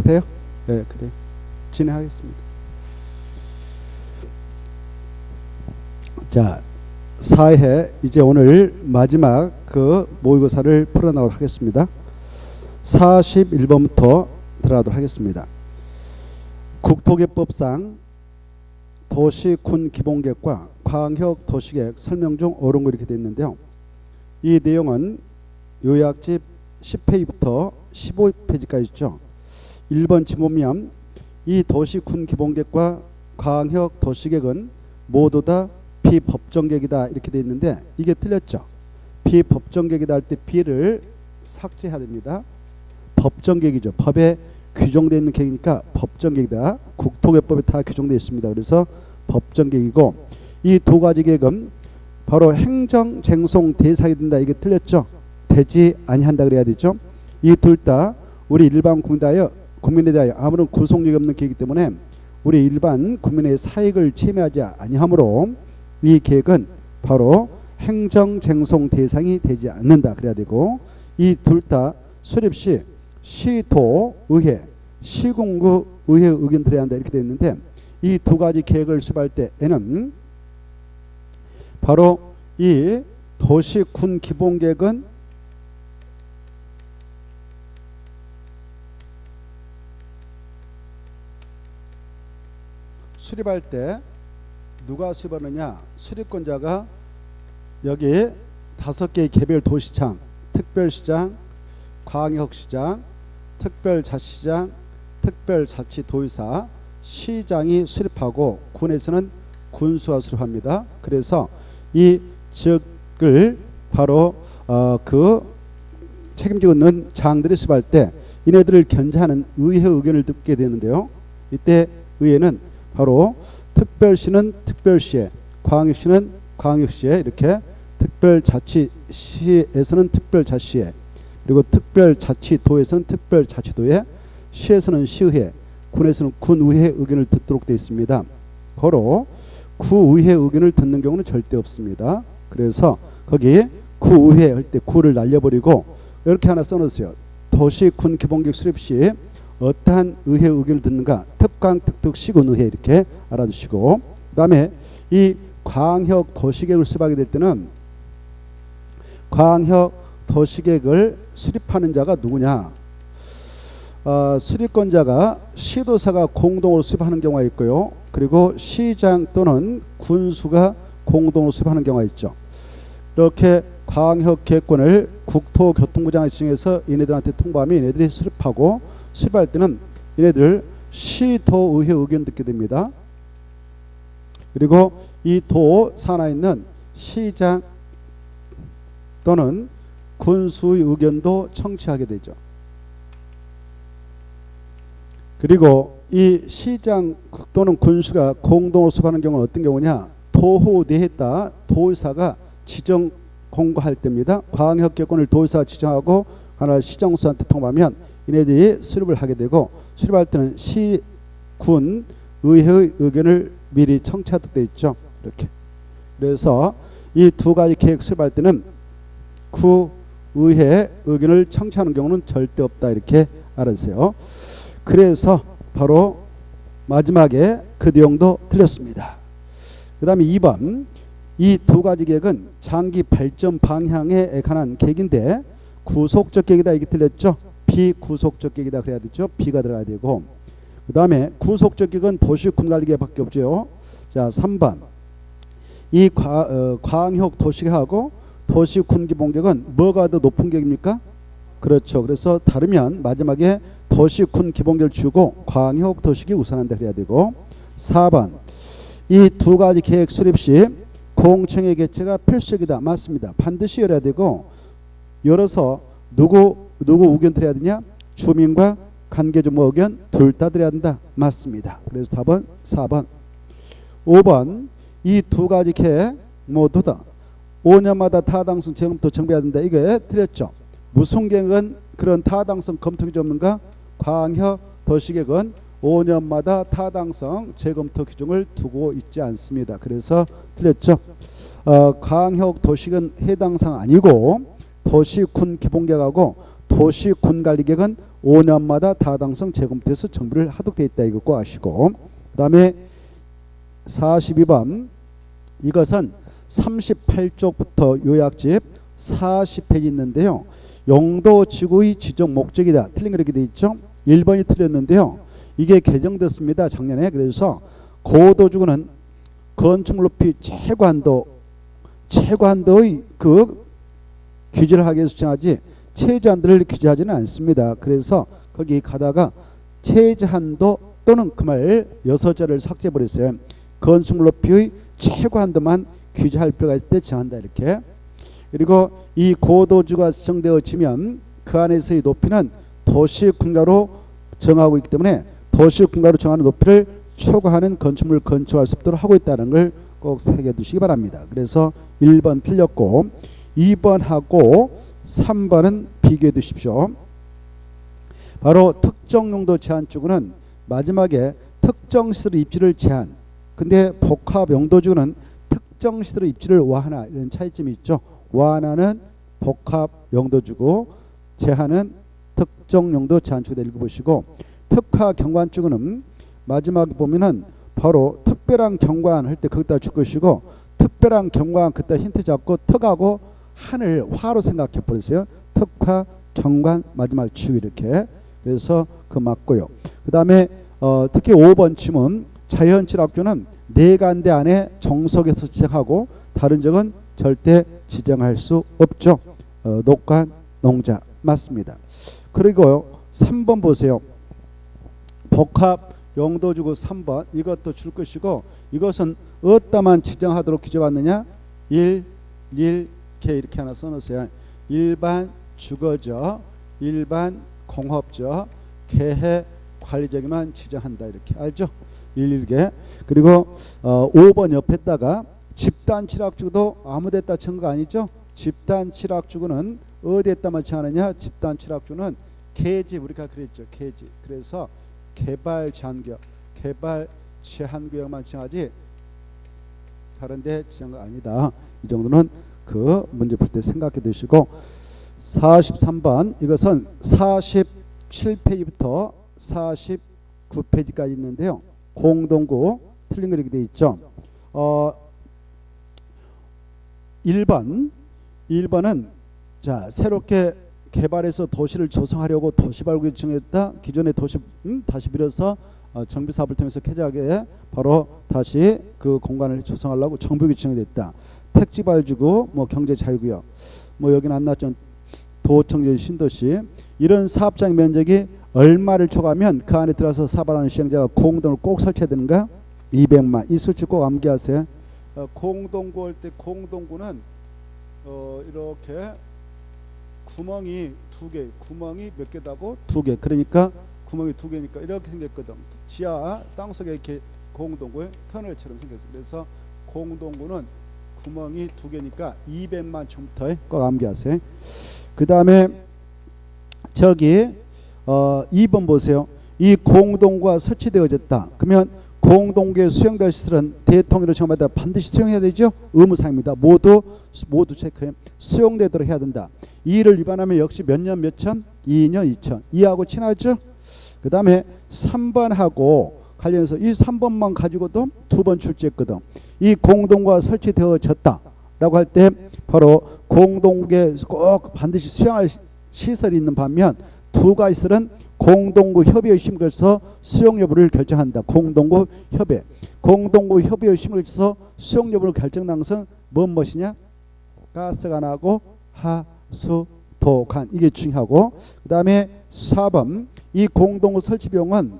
돼요? 네, 그래. 진행하겠습니다. 자, 4회 이제 오늘 마지막 그 모의고사를 풀어나가도록 하겠습니다. 41번부터 들어가도록 하겠습니다. 국토개법상 도시군 기본계획과 광역 도시계획 설명 중 옳은 거 이렇게 되어 있는데요. 이 내용은 요약집 10페이지부터 15페이지까지 있죠. 1번 지보면 이 도시군 기본계획과 광역 도시계획은 모두 다 비법정계획이다 이렇게 되어 있는데 이게 틀렸죠. 비법정계획이다 할 때 비를 삭제해야 됩니다. 법정계획이죠. 법에 규정되어 있는 계획이니까 법정계획이다. 국토개법에 다 규정되어 있습니다. 그래서 법정계획이고 이 두 가지 계획은 바로 행정쟁송 대상이 된다. 이게 틀렸죠. 되지 아니한다 그래야 되죠. 이 둘 다 우리 일반 국민에 대하여 아무런 구속력이 없는 계획이기 때문에 우리 일반 국민의 사익을 침해하지 아니하므로 이 계획은 바로 행정쟁송 대상이 되지 않는다 그래야 되고 이 둘 다 수립 시 시도의회, 시군구 의회 의견 드려야 한다 이렇게 되어 있는데 이 두 가지 계획을 수립할 때에는 바로 이 도시군 기본계획은 수립할 때 누가 수립하느냐? 수립권자가 여기 5개의 개별 도시청, 특별시장, 광역시장, 특별자치시장, 특별자치도의사, 시장이 수립하고 군에서는 군수가 수립합니다. 그래서 이 지역을 바로 그 책임지고 있는 장들이 수립할 때 이네들을 견제하는 의회 의견을 듣게 되는데요. 이때 의회는 바로 특별시는 특별시에, 광역시는 광역시에 이렇게 특별자치시에서는 특별자치시에 그리고 특별자치도에서는 특별자치도에 시에서는 시의회, 군에서는 군의회 의견을 듣도록 되어 있습니다. 고로 구의회 의견을 듣는 경우는 절대 없습니다. 그래서 거기 구의회 할 때 구를 날려버리고 이렇게 하나 써놓으세요. 도시군 기본계획 수립 시 어떠한 의회 의견을 듣는가? 특광, 특특, 시군의회 이렇게 알아두시고 그 다음에 이 광역 도시계획을 수립하게 될 때는 광역 도시계획을 수립하는 자가 누구냐? 수립권자가 시도사가 공동으로 수립하는 경우가 있고요. 그리고 시장 또는 군수가 공동으로 수립하는 경우가 있죠. 이렇게 광역 계획권을 국토교통부장이 지정해서 얘네들한테 통보하면 얘네들이 수립하고 수립할 때는 얘네들 시도의회 의견 듣게 됩니다. 그리고 이 도 산하에 있는 시장 또는 군수의 의견도 청취하게 되죠. 그리고 이 시장 또는 군수가 공동으로 수립하는 경우는 어떤 경우냐? 도호 내에 있다 도의사가 지정 공고할 때입니다. 광역계획권을 도의사가 지정하고 하나 시정수한테 통보하면 이네들이 수립을 하게 되고 수립할 때는 시, 군, 의회의 의견을 미리 청취하도록 되어 있죠. 이렇게. 그래서 이 두 가지 계획 수립할 때는 구의회 의견을 청취하는 경우는 절대 없다 이렇게 알아주세요. 그래서 바로 마지막에 그 내용도 틀렸습니다. 그 다음에 2번 이 두 가지 계획은 장기 발전 방향에 관한 계획인데 구속적 계획이다 이게 틀렸죠. 비구속적 계획이다 그래야 되죠. 비가 들어가야 되고 그 다음에 구속적 계획은 도시군 관리 계획밖에 없죠. 자 3번 이 광역 도시계획하고 도시군 기본계획은 뭐가 더 높은 계획입니까? 그렇죠. 그래서 다르면 마지막에 도시군 기본계획을 주고 광역 도시계획이 우선한다 그래야 되고 4번 이 두 가지 계획 수립 시 공청회 개최가 필수적이다. 맞습니다. 반드시 열어야 되고 열어서 누구 의견 드려야 되냐? 주민과 관계주무 의견 둘 다 드려야 된다. 맞습니다. 그래서 답은 4번. 5번 이 두 가지 계획 모두 다 5년마다 타당성 재검토 정비해야 된다. 이게 틀렸죠. 무슨 계획은 그런 타당성 검토 기준 없는가? 광역 도시계획은 5년마다 타당성 재검토 기준을 두고 있지 않습니다. 그래서 틀렸죠. 광역 도시계획은 해당 사항 아니고 도시군 기본계획하고 도시군 관리계획은 5년마다 타당성 재검토해서 정비를 하도록 되어 있다. 이거 꼭 아시고. 그 다음에 42번 이것은 38쪽부터 요약집 40페이지 있는데요. 용도지구의 지정 목적이다. 틀린 거 이렇게 되어 있죠. 1번이 틀렸는데요. 이게 개정됐습니다. 작년에. 그래서 고도지구는 건축 높이 최고한도의 그 규제를 하기 위해서 정하지 최저한도를 규제하지는 않습니다. 그래서 거기 가다가 최저한도 또는 그 말 6자를 삭제해버렸어요. 건축물 높이의 최고한도만 규제할 필요가 있을 때 정한다. 이렇게. 그리고 이 고도지구가 지정되어지면 그 안에서의 높이는 도시국가로 정하고 있기 때문에 도시국가로 정하는 높이를 초과하는 건축물을 건축할 수 없도록 하고 있다는 걸 꼭 새겨두시기 바랍니다. 그래서 1번 틀렸고 2번하고 3번은 비교해 두십시오. 바로 특정용도 제한 쪽은 마지막에 특정시설 입지를 제한. 근데 복합용도지구는 특정시설 입지를 완화. 이런 차이점이 있죠. 완화는 복합용도지구, 제한은 특정용도 제한축으로 읽어보시고, 특화경관지구는 마지막에 보면은 바로 특별한 경관 할 때 거기다 줄 것이고, 특별한 경관 그때 힌트 잡고 특하고 한을 화로 생각해 버리세요. 특화 경관 마지막 지구 이렇게. 그래서 그 맞고요. 그 다음에 특히 5번 지문 자연취락주는 내간대 안에 정석에서 지정하고 다른 적은 절대 지정할 수 없죠. 녹관 농자 맞습니다. 그리고 3번 보세요. 복합 용도지구 3번 이것도 줄 것이고, 이것은 어디다만 지정하도록 규제받느냐. 1, 1, K 이렇게 하나 써놓으세요. 일반 주거지, 일반 공업지, 계획 관리적에만 지정한다. 이렇게 알죠? 1, 1개. 그리고 5번 옆에다가 집단 취락주도 아무 데다 친 거 아니죠? 집단 취락주구는 어디에다만 정하느냐. 집단 취락주는 계집 우리가 그랬죠. 계집. 그래서 개발 제한구역, 개발 제한구역만 정하지 다른 데 지정한 거 아니다. 이 정도는 그 문제 풀 때 생각해 두시고, 43번 이것은 47페이지부터 49페이지까지 있는데요. 공동구 틀린 거 이렇게 되어 있죠. 1번은 자 새롭게 개발해서 도시를 조성하려고 도시발구에 정했다. 기존의 도시 다시 빌어서 정비사업을 통해서 쾌적하게 바로 다시 그 공간을 조성하려고 정비구역이 지정됐다. 택지발주구, 뭐 경제자유구역, 뭐 여기는 안 나왔죠. 도청제 신도시. 이런 사업장 면적이 얼마를 초과하면 그 안에 들어서 사업하는 시행자가 공동을 꼭 설치해야 되는가? 200만. 이 수치 꼭 암기하세요. 공동구 할 때 공동구는 이렇게 구멍이 2개, 구멍이 몇 개다고? 2개. 그러니까 구멍이 2개니까 이렇게 생겼거든. 지하 땅속에 이렇게 공동구에 터널처럼 생겼어. 그래서 공동구는 구멍이 2개니까 200만 층부터 꼭 암기하세요. 그 다음에 저기 2번 보세요. 이 공동구가 설치되어졌다. 그러면 공동구에 수용될 시설은 대통령으로 정하다 반드시 수용해야 되죠. 의무사항입니다. 모두 체크해. 수용되도록 해야 된다. 이 일을 위반하면 역시 몇 년 몇천? 2년 2천. 이하고 친하죠. 그 다음에 3번하고 관련해서 이 3번만 가지고도 2번 출제했거든. 이 공동구가 설치되어졌다 라고 할 때 바로 공동구에 꼭 반드시 수용할 시설이 있는 반면 두 가지 시설은 공동구 협의의 심을 거쳐서 수용 여부를 결정한다. 공동구 협의. 공동구 협의의 심을 거쳐서 수용 여부를 결정하는 것은 무엇이냐? 가스관하고 하수도관. 이게 중요하고, 그 다음에 4번 이 공동구 설치 비용은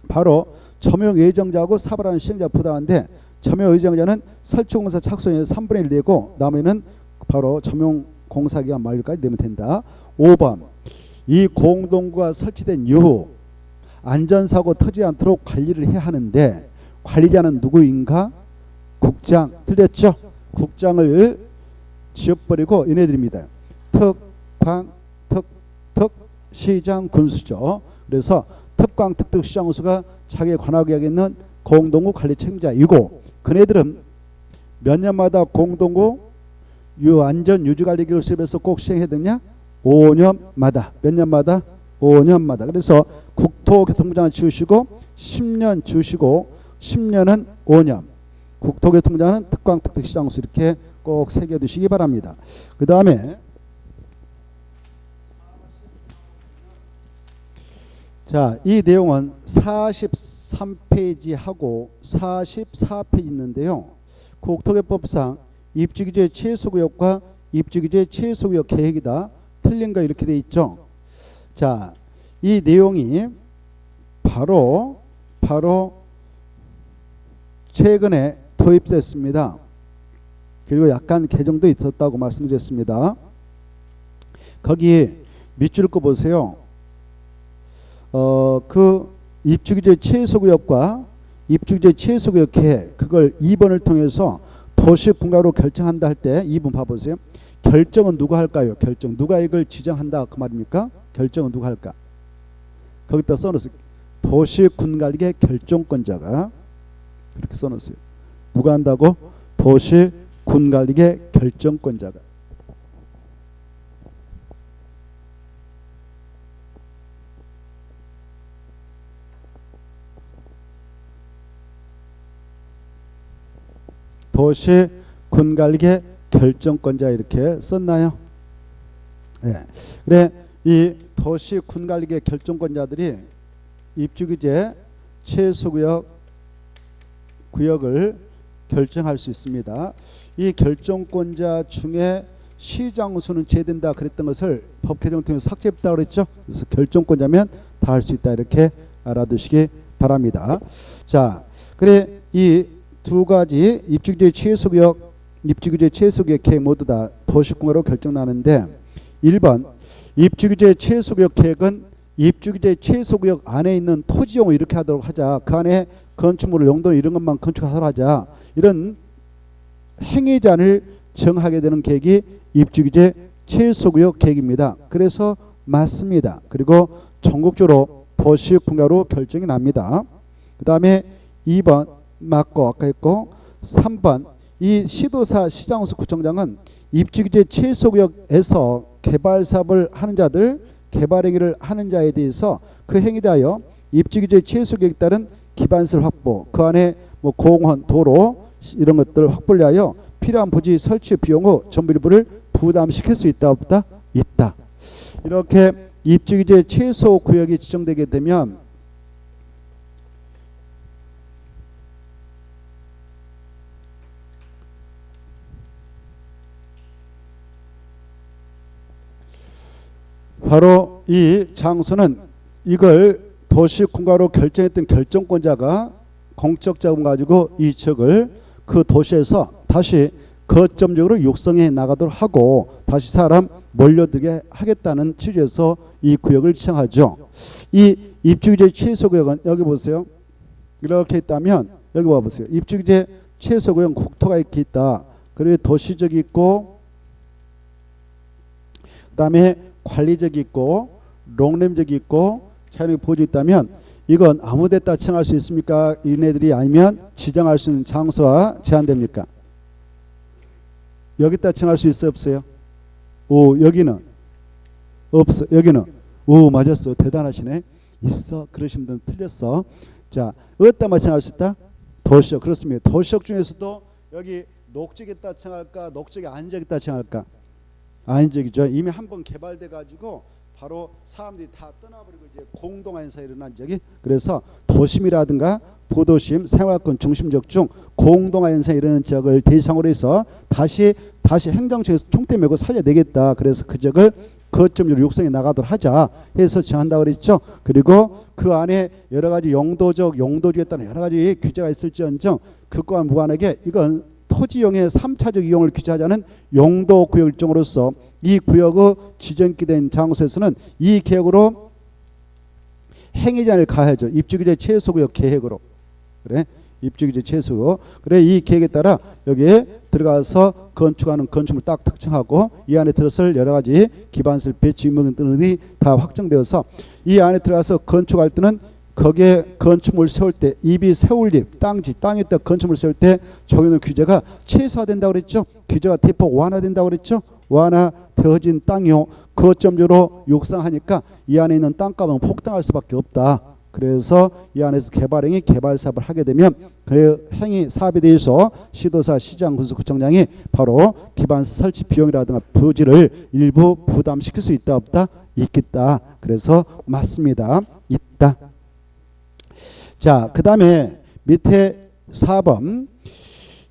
바로 점용 예정자하고 사업하는 시행자가 부담한데, 점용 예정자는 설치공사 착수에서 3분의 1 내고 나머지는 바로 점용 공사기간 만료까지 내면 된다. 5번 이 공동구가 설치된 이후 안전사고 터지지 않도록 관리를 해야 하는데 관리자는 누구인가? 국장. 틀렸죠? 국장을 지어버리고 얘네들입니다. 특광, 특, 시장, 군수죠. 그래서 특광, 특, 시장, 군수가 자기의 관할구역에 있는 공동구 관리 책임자이고, 그네들은 몇 년마다 공동구 안전 유지관리 기록을 수립해서 꼭 시행해야 되냐? 5년마다. 몇 년마다? 5년마다. 그래서 국토교통부장을 지으시고 10년 주시고 10년은 5년. 국토교통부장은 특광특특시장수 이렇게 꼭 새겨두시기 바랍니다. 그 다음에 자, 이 내용은 43페이지하고 44페이지 있는데요. 국토교법상 입주규제 최소구역과 입주규제 최소구역 계획이다. 틀린 거 이렇게 돼 있죠. 자, 이 내용이 바로 최근에 도입됐습니다. 그리고 약간 개정도 있었다고 말씀드렸습니다. 거기 밑줄 거 보세요. 그 입주규제 최소구역과 입주규제 최소구역 계획 그걸 2번을 통해서 도시분과로 결정한다 할 때 2번 봐보세요. 결정은 누가 할까요? 결정 누가 이걸 지정한다 그 말입니까? 결정은 누가 할까? 거기다 써놓으세요. 도시군관리의 결정권자가 그렇게 써놓으세요. 누가 한다고? 도시군관리의 결정권자가. 도시군관리의 결정권자 이렇게 썼나요? 네. 그래 이 도시군관리의 결정권자들이 입주규제 최소구역을 결정할 수 있습니다. 이 결정권자 중에 시장수는 제된다 그랬던 것을 법 개정 통해서 삭제했다 그랬죠. 그래서 결정권자면 다 할 수 있다 이렇게 알아두시기 바랍니다. 자, 그래 이 두 가지 입주규제 최소구역, 입주규제 최소구역 계획 모두 다 도시공사로 결정나는데 1번 입주규제 최소구역 계획은 입주규제 최소구역 안에 있는 토지용을 이렇게 하도록 하자. 그 안에 건축물을 용도는 이런 것만 건축하도록 하자. 이런 행위자를 정하게 되는 계획이 입주규제 최소구역 계획입니다. 그래서 맞습니다. 그리고 전국적으로 도시분과로 결정이 납니다. 그 다음에 2번 맞고 아까 했고 3번 이 시도사 시장수 구청장은 입주규제 최소구역에서 개발사업을 하는 자들 개발행위를 하는 자에 대해서 그 행위에 대하여 입주규제 최소구역에 따른 기반시설 확보 그 안에 뭐 공원 도로 이런 것들을 확보를 위하여 필요한 부지 설치 비용 후 전부 일부를 부담시킬 수 있다 없다? 있다. 이렇게 입주규제 최소구역이 지정되게 되면 바로 이 장소는 이걸 도시공가로 결정했던 결정권자가 공적 자금 가지고 이 지역을 그 도시에서 다시 거점적으로 육성해 나가도록 하고 다시 사람 몰려들게 하겠다는 취지에서 이 구역을 지정하죠. 이 입주규제 최소구역은 여기 보세요. 이렇게 있다면 여기 봐보세요. 입주규제 최소구역 국토가 이렇게 있다. 그리고 도시적이 있고 그 다음에 관리적이 있고 롱램적이 있고 자연의 보호지 있다면 이건 아무 데다 지정할 수 있습니까? 이네들이 아니면 지정할 수 있는 장소와 제한됩니까? 여기다 지정할 수 있어요? 없어요? 오 여기는 없어. 여기는 오 맞았어. 대단하시네. 있어. 그러신 분들은 틀렸어. 자 어디다 지정할 수 있다? 도시역. 그렇습니다. 도시역 중에서도 여기 녹지에다 지정할까 녹지에 안지역에다 지정할까? 안지역이죠. 이미 한번 개발돼 가지고 바로 사람들이 다 떠나버리고 이제 공동안에서 일어난 적이 그래서 도심이라든가 부도심 생활권 중심지역 중 공동안에서 일어나는 지역을 대상으로 해서 다시 행정청에서 총대 메고 살려내겠다. 그래서 그 지역을 거점으로 육성해 나가도록 하자 해서 정한다고 그랬죠. 그리고 그 안에 여러 가지 용도주에 따른 여러 가지 규제가 있을지언정 그것과 무관하게 이건 토지용의 3차적 이용을 규제하자는 용도구역 일정으로서 이 구역의 지정기된 장소에서는 이 계획으로 행위자를 가해야죠. 입주규제 최소구역 계획으로. 그래 입주규제 최소구역. 그래 이 계획에 따라 여기에 들어가서 건축하는 건축물 딱 특정하고 이 안에 들어설 여러 가지 기반시설 배치 인물 등이 다 확정되어서 이 안에 들어가서 건축할 때는 거기에 건축물 세울 때 입이 세울립 땅에다 건축물 세울 때 적용하는 규제가 최소화된다고 그랬죠. 규제가 대폭 완화된다고 그랬죠. 완화되어진 땅이요 거점적으로 육성하니까 이 안에 있는 땅값은 폭등할 수밖에 없다. 그래서 이 안에서 개발행위 개발 사업을 하게 되면 그 행위 사업에 대해서 시도사, 시장, 군수, 구청장이 바로 기반시 설치 비용이라든가 부지를 일부 부담시킬 수 있다 없다? 있겠다. 그래서 맞습니다. 있다. 자, 그 다음에 밑에 4번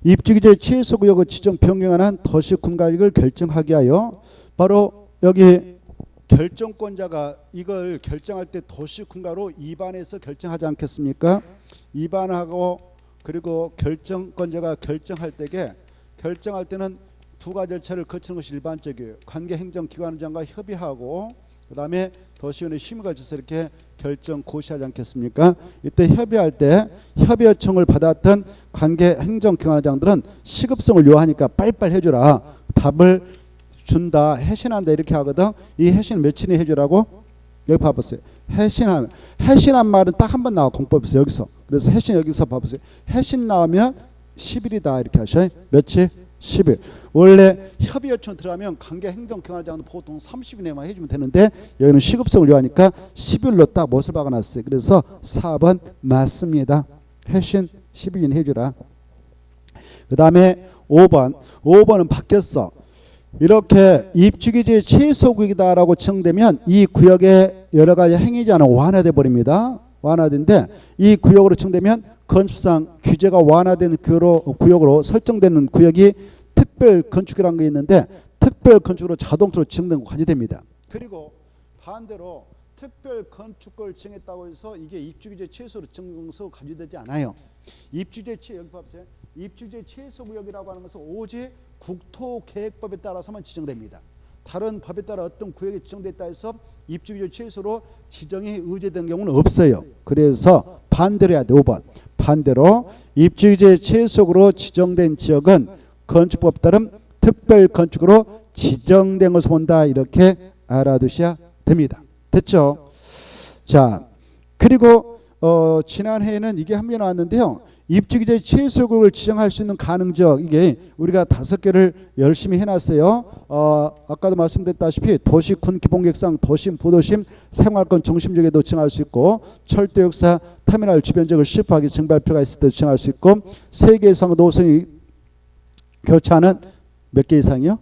입주기재 최소구역의 지정 변경에 관한 도시군가익을 결정하게 하여 바로 여기 결정권자가 이걸 결정할 때 도시군가로 입안해서 결정하지 않겠습니까? 입안하고 그리고 결정권자가 결정할 때는 두 가지 절차를 거치는 것이 일반적이에요. 관계행정기관장과 협의하고 그 다음에 도시위원회 심의가 있어서 이렇게 결정 고시하지 않겠습니까? 이때 협의할 때 협의 요청을 받았던 관계행정기관장들은 시급성을 요하니까 빨리빨리 해주라. 답을 준다, 해신한다 이렇게 하거든. 이 해신 며칠에 해주라고? 여기 봐보세요. 해신한 말은 딱 한 번 나와 공법에서 여기서. 그래서 해신 여기서 봐보세요. 해신 나오면 10일이다 이렇게 하셔요. 며칠? 10일. 원래 협의 요청 들어가면 관계행정기관장은 보통 30일 내만 해주면 되는데 여기는 시급성을 요하니까 10일로 딱 못을 박아놨어요. 그래서 4번 맞습니다. 해신 10일은 해주라. 그 다음에 5번은 바뀌었어. 이렇게 입주기재 최소구역이다라고 정되면 이 구역의 여러 가지 행위자는 완화돼 버립니다. 완화된데 이 구역으로 정되면 건축상 규제가 완화된 구역으로 설정되는 구역이 특별 건축이라는 게 있는데 특별 건축으로 자동적으로 지정된 곳까지 됩니다. 그리고 반대로 특별 건축을 정했다고 해서 이게 입주규제 최소로 정서 간주되지 않아요. 입주규제 여기 봐보세요. 입주규제 최소구역이라고 하는 것은 오직 국토계획법에 따라서만 지정됩니다. 다른 법에 따라 어떤 구역이 지정됐다 해서 입주규제 최소로 지정이 의제된 경우는 없어요. 그래서 반대로 해야 돼. 5번. 반대로 입주규제 최소로 지정된 지역은 건축법에 따른 특별 건축으로 지정된 것을 본다. 이렇게 알아두셔야 됩니다. 됐죠? 자, 그리고 지난해에는 이게 한 개 나왔는데요. 입주규제 최소구역을 지정할 수 있는 가능적 이게 우리가 5개를 열심히 해놨어요. 아까도 말씀드렸다시피 도시군 기본계획상 도심, 부도심, 생활권 중심지역에도 지정할 수 있고 철도역사 터미널 주변지역을 시급하게 정비할 필요가 있을 때 지정할 수 있고 3개 이상 노선이 교차하는 몇 개 이상이요?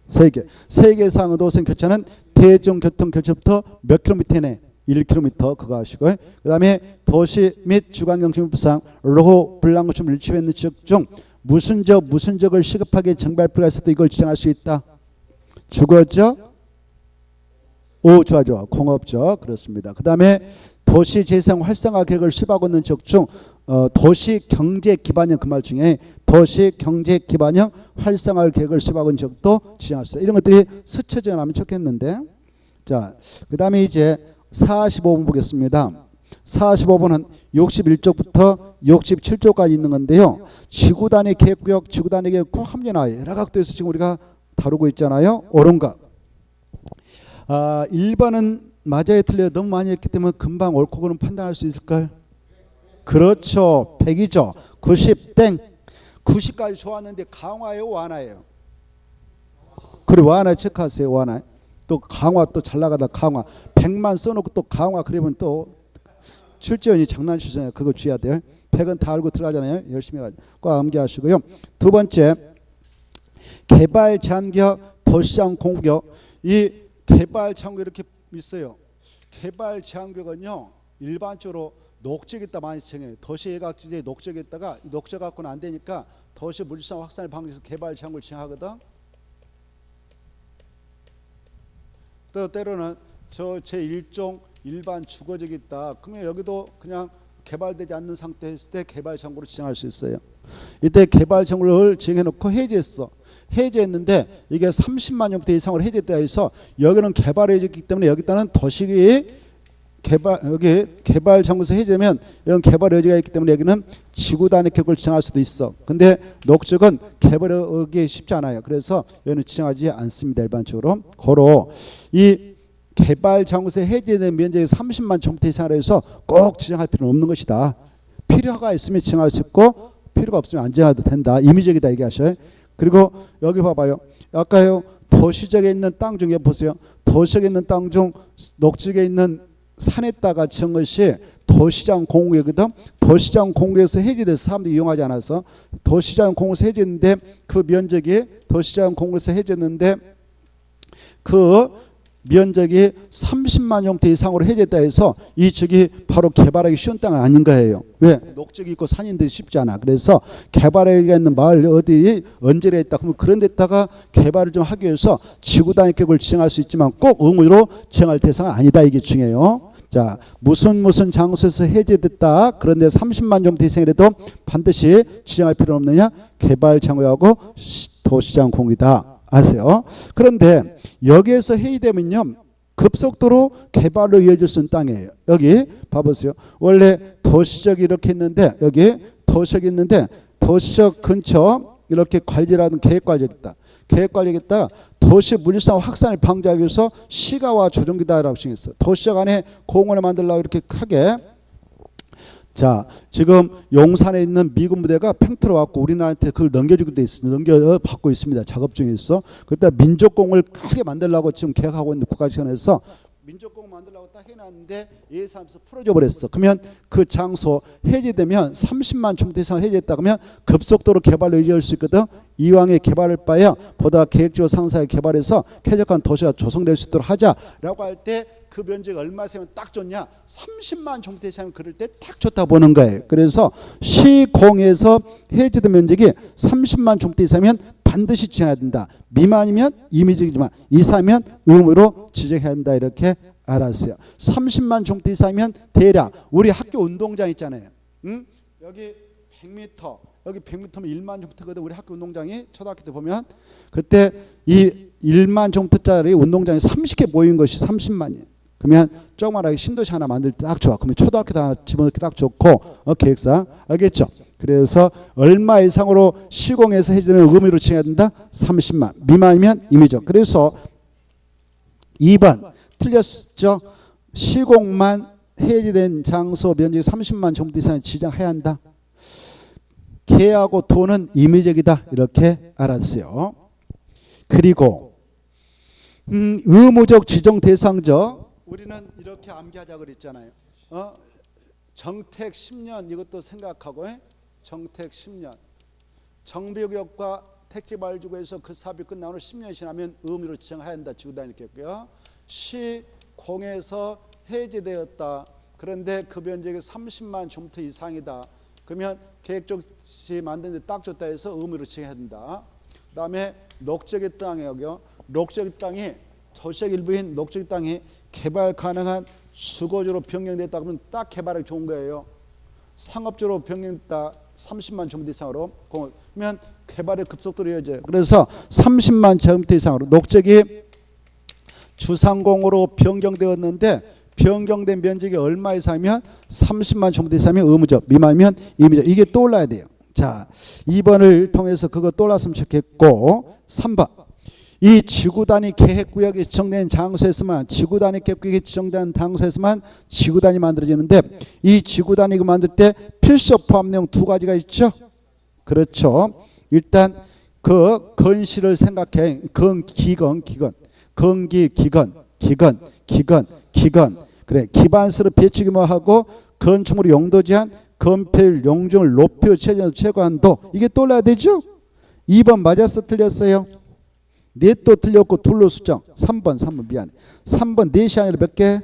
3개. 3개 이상 노선 교차는 대중교통교차부터 몇 킬로미터 내? 1km 그거 하시고요. 그 다음에 도시 및 주간경심법상 로호 불량구축 밀집해 있는 지역 중 무슨 지역을 시급하게 정비할 필요가 있을 때 이걸 지정할 수 있다. 주거지역? 오, 좋아. 공업지역. 그렇습니다. 그 다음에 도시 재생 활성화 계획을 시행하고 있는 지역 중 도시 경제 기반형 그 말 중에 도시 경제 기반형 활성화 계획을 시행하고 있는 지역도 지정할 수 있다. 이런 것들이 스쳐져 나면 좋겠는데. 자, 그 다음에 이제 45번 보겠습니다. 45번은 61쪽부터 67쪽까지 있는 건데요. 지구단위 계획구역, 지구단위 계획 꼭 함께 나와요. 여러 각도에서 지금 우리가 다루고 있잖아요. 옳은가? 1번은 맞아요, 틀려요. 너무 많이 했기 때문에 금방 옳고 그름 판단할 수 있을까요? 그렇죠. 100이죠. 90 땡. 90까지 좋았는데 강화예요, 완화예요? 그래, 완화 체크하세요. 완화. 또 강화 또 잘 나가다 강화 100만 써놓고 또 강화 그러면 또 출제원이 장난치잖아요. 그거 주의해야 돼요. 100은 다 알고 들어가잖아요. 열심히 해가지고 꼭 암기하시고요. 두 번째 개발 제한구역 도시장 공구역. 이 개발 제한구역 이렇게 있어요. 개발 제한구역은요 일반적으로 녹지에다 많이 정해요. 도시예각지대에 녹지에다가 녹지 갖고는 안 되니까 도시 물질상 확산을 방지해서 개발 제한구역을 지정하거든. 또 때로는 저 제1종 일반 주거지역이 있다. 그러면 여기도 그냥 개발되지 않는 상태에 있을 때 개발 정보를 지정할 수 있어요. 이때 개발 정보를 지정해놓고 해제했어. 해제했는데 이게 30만 년부터 이상으로 해제됐다 해서 여기는 개발해졌기 때문에 여기다는 도시 여기 개발 정보에서 해제되면 여기는 개발 여지가 있기 때문에 여기는 지구단위 계획을 지정할 수도 있어. 근데 녹지역은 개발하기 쉽지 않아요. 그래서 여기는 지정하지 않습니다. 일반적으로. 고로 이 개발 장소에 해제된 면적이 30만 제곱미터 이상으로 해서 꼭 지정할 필요는 없는 것이다. 필요가 있으면 지정할 수 있고 필요가 없으면 안 지정해도 된다. 임의적이다 얘기하셔요. 그리고 여기 봐봐요. 아까요 도시적에 있는 땅 중에 보세요. 도시적에 있는 땅 중 녹지에 있는 산에다가 지은 것이 도시장 공구이거든. 도시장 공구에서 해제돼서 사람들이 이용하지 않아서 도시장 공구에서 해제했는데 그 면적이 도시장 공구에서 해제했는데 그 면적이 30만 형태 이상으로 해제됐다 해서 이 지역이 바로 개발하기 쉬운 땅은 아닌 거예요. 왜? 녹지가 있고 산인데 쉽지 않아. 그래서 개발하기가 있는 마을 어디 언저리에 있다 그러면 그런 데다가 개발을 좀 하기 위해서 지구 단위 계획을 지정할 수 있지만 꼭 의무로 지정할 대상은 아니다. 이게 중요해요. 자, 무슨 장소에서 해제됐다. 그런데 30만 좀 대상이라도 반드시 지정할 필요는 없느냐? 개발 장소하고 도시장 공이다. 아세요? 그런데 여기에서 해제되면요. 급속도로 개발로 이어질 수 있는 땅이에요. 여기 봐보세요. 원래 도시적이 이렇게 있는데 여기 도시적이 있는데 도시적 근처 이렇게 관리라는 계획관리가 있다. 계획관리가 있다. 도시 물리상 확산을 방지하기 위해서 시가와 조정기다라고 정했어요. 도시적 안에 공원을 만들려고 이렇게 크게. 자, 지금 용산에 있는 미군 부대가 팽트로 왔고 우리나라한테 그걸 넘겨주고 돼 있습니다. 넘겨받고 있습니다. 작업 중에 있어. 그때 민족공을 크게 만들려고 지금 계획하고 있는 국가시간에서 민족공 만들려고 딱 해놨는데 예산에서 풀어져 버렸어. 그러면 그 장소 해제되면 30만 층 이상을 해제했다 그러면 급속도로 개발로 이어질 수 있거든. 이왕의 개발을 바야 보다 계획적으로 상세하게 개발해서 쾌적한 도시가 조성될 수 있도록 하자라고 할 때 그 면적이 얼마 세면 딱 좋냐? 30만 정도 이상 그럴 때 딱 좋다 보는 거예요. 그래서 시공에서 해제된 면적이 30만 정도 이상이면 반드시 지정해야 된다. 미만이면 임의적이지만 이상이면 의무로 지정해야 한다. 이렇게 알았어요. 30만 정도 이상이면 대략 우리 학교 운동장 있잖아요. 응? 여기 100m 여기 100m면 1만 정도거든. 우리 학교 운동장이 초등학교 때 보면 그때 이 1만 정도짜리 운동장이 30개 모인 것이 30만이에요. 그러면 조그만하게 신도시 하나 만들 때 딱 좋아. 그러면 초등학교 다 집어넣기 딱 좋고 계획상 알겠죠? 그래서 얼마 이상으로 시공해서 해제되면 의무로 지정해야 된다. 30만 미만이면 임의적. 그래서 2번 틀렸죠. 시공만 해제된 장소 면적이 30만 정도 이상 지정해야 한다. 개하고 도는 임의적이다. 이렇게 알았어요. 그리고 의무적 지정 대상적 우리는 이렇게 암기하자 그랬잖아요. 정택 10년 이것도 생각하고 정택 10년 정비구역과 택지발주구에서 그 사업이 끝나고 10년이 지나면 의무로 지정해야 한다. 지구단위 이렇게 했고요. 시공에서 해제되었다. 그런데 그 면적이 30만 제곱미터 이상이다. 그러면 계획적이 만드는데 딱 좋다 해서 의무로 지정해야 된다. 그 다음에 녹지의 땅에 여기요. 녹지의 땅이 도시적 일부인 녹지의 땅이 개발 가능한 수거지로 변경됐다 그러면 딱 개발하기 좋은 거예요. 상업지로 변경됐다 30만 제곱미터 이상으로 그러면 개발의 급속도로 이어져요. 그래서 30만 제곱미터 이상으로 녹지이 주상공으로 변경되었는데 변경된 면적이 얼마 이상이면 30만 제곱미터 이상이면 의무적 미만이면 임의적. 이게 떠올라야 돼요. 자, 2번을 통해서 그거 떠올랐으면 좋겠고 3번 이 지구단위 계획구역이 지정된 장소에서만 지구단위 계획구역이 지정된 장소에서만 지구단위 만들어지는데 이 지구단위가 만들 때 필수 포함 내용 두 가지가 있죠. 그렇죠. 일단 그 건실을 생각해. 기건 그래 기반스를 배치기 뭐하고 건축물의 용도 제한 건폐율 용적을 높여 최고한도 이게 떠올라야 되죠. 2번 맞았어 틀렸어요? 넷도 틀렸고 둘로 수정. 3번 미안해. 3번 넷이 아니라 몇 개?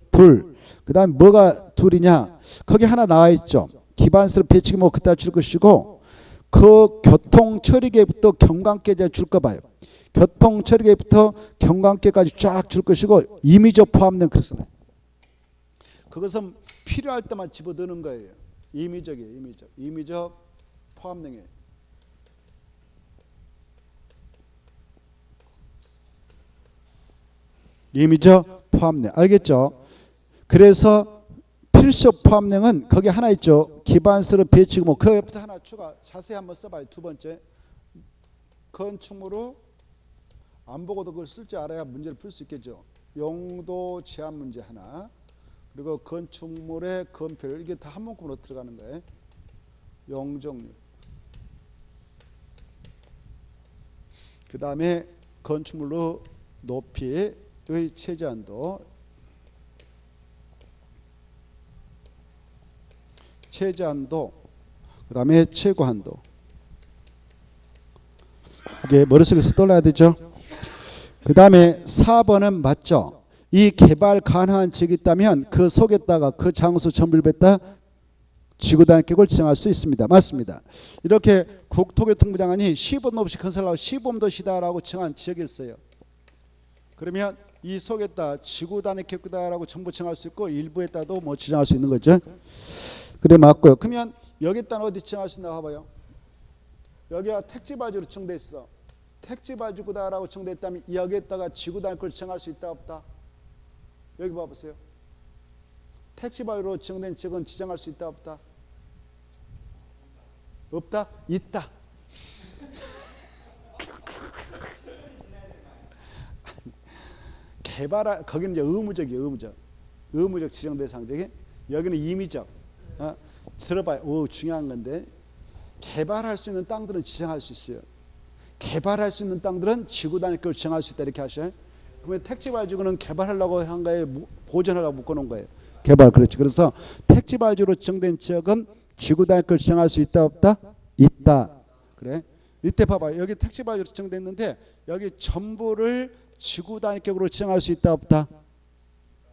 둘. 그 다음에 뭐가 둘이냐? 거기 하나 나와 있죠. 기반스를 배치기 뭐 그따 줄 것이고 그 교통처리계부터 경관계까지 줄 거 봐요. 교통처리계부터 경관계까지 쫙 줄 것이고 임의적 포함된 그래서 그것은 필요할 때만 집어드는 거예요. 임의적이에요. 임의적 포함능이에요. 임의적 포함능 알겠죠? 그래서 필수 포함능은 거기 하나 있죠. 기반스를 배치고 뭐 그 옆에 하나 추가 자세히 한번 써봐요. 두 번째 건축물로 안 보고도 그걸 쓸 줄 알아야 문제를 풀 수 있겠죠. 용도 제한 문제 하나 그리고 건축물의 건폐율 이게 다 한 문구로 들어가는 거예요. 용적률 그 다음에 건축물로 높이의 최저한도, 그 다음에 최고한도. 이게 머릿속에서 떠올라야 되죠. 그 다음에 4번은 맞죠. 이 개발 가능한 지역이 있다면 그 속에다가 그 장소 전부를 뱉다 지구단위 계획을 지정할 수 있습니다. 맞습니다. 이렇게 국토교통부 장관이 시범 없이 건설하고 시범도시다라고 정한 지역이 있어요. 그러면 이 속에다 지구단위 계획이다라고 전부 정할 수 있고 일부에다도 뭐 지정할 수 있는 거죠. 그래 맞고요. 그러면 여기다는 어디 지정할 수 있나 봐봐요. 여기가 택지발주로 지정돼 있어. 택지발주구다라고 지정돼 있다면 여기에다가 지구단위 계획을 지정할 수 있다 없다? 여기 봐보세요. 택지발주로 지정된 지역은 지정할 수 있다 없다? 없다? 있다. 개발할 거기는 이제 의무적이에요. 의무적 지정 대상적인. 여기는 임의적. 들어봐요. 오, 중요한 건데 개발할 수 있는 땅들은 지정할 수 있어요. 개발할 수 있는 땅들은 지구단위 계획을 지정할 수 있다 이렇게 하셔요. 그러면 택지발주구는 개발하려고 한 거에 보존하려고 묶어놓은 거예요. 개발 그렇지. 그래서 택지발주로 지정된 지역은 지구단위 계획을 지정할 수 있다 없다? 있다. 그래. 이때 봐봐요. 여기 택지발주로 지정됐는데 여기 전부를 지구단위 계획으로 지정할 수 있다 없다?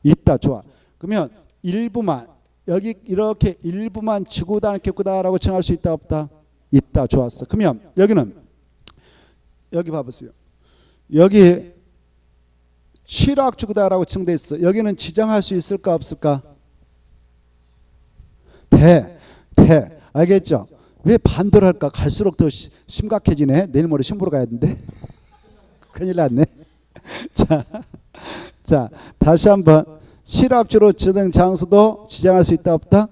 있다. 좋아. 그러면 일부만 여기 이렇게 일부만 지구단위 계획이다라고 정할 수 있다 없다? 있다. 좋았어. 그러면 여기는 여기 봐보세요. 여기 취락지구다라고 지정돼 있어. 여기는 지정할 수 있을까 없을까? 돼. 알겠죠? 왜 반대로 할까? 갈수록 더 심각해지네. 내일 모레 신부로 가야 되는데. 큰일 났네. 자, 다시 한번. 취락지로 지정 장소도 지정할 수 있다 없다?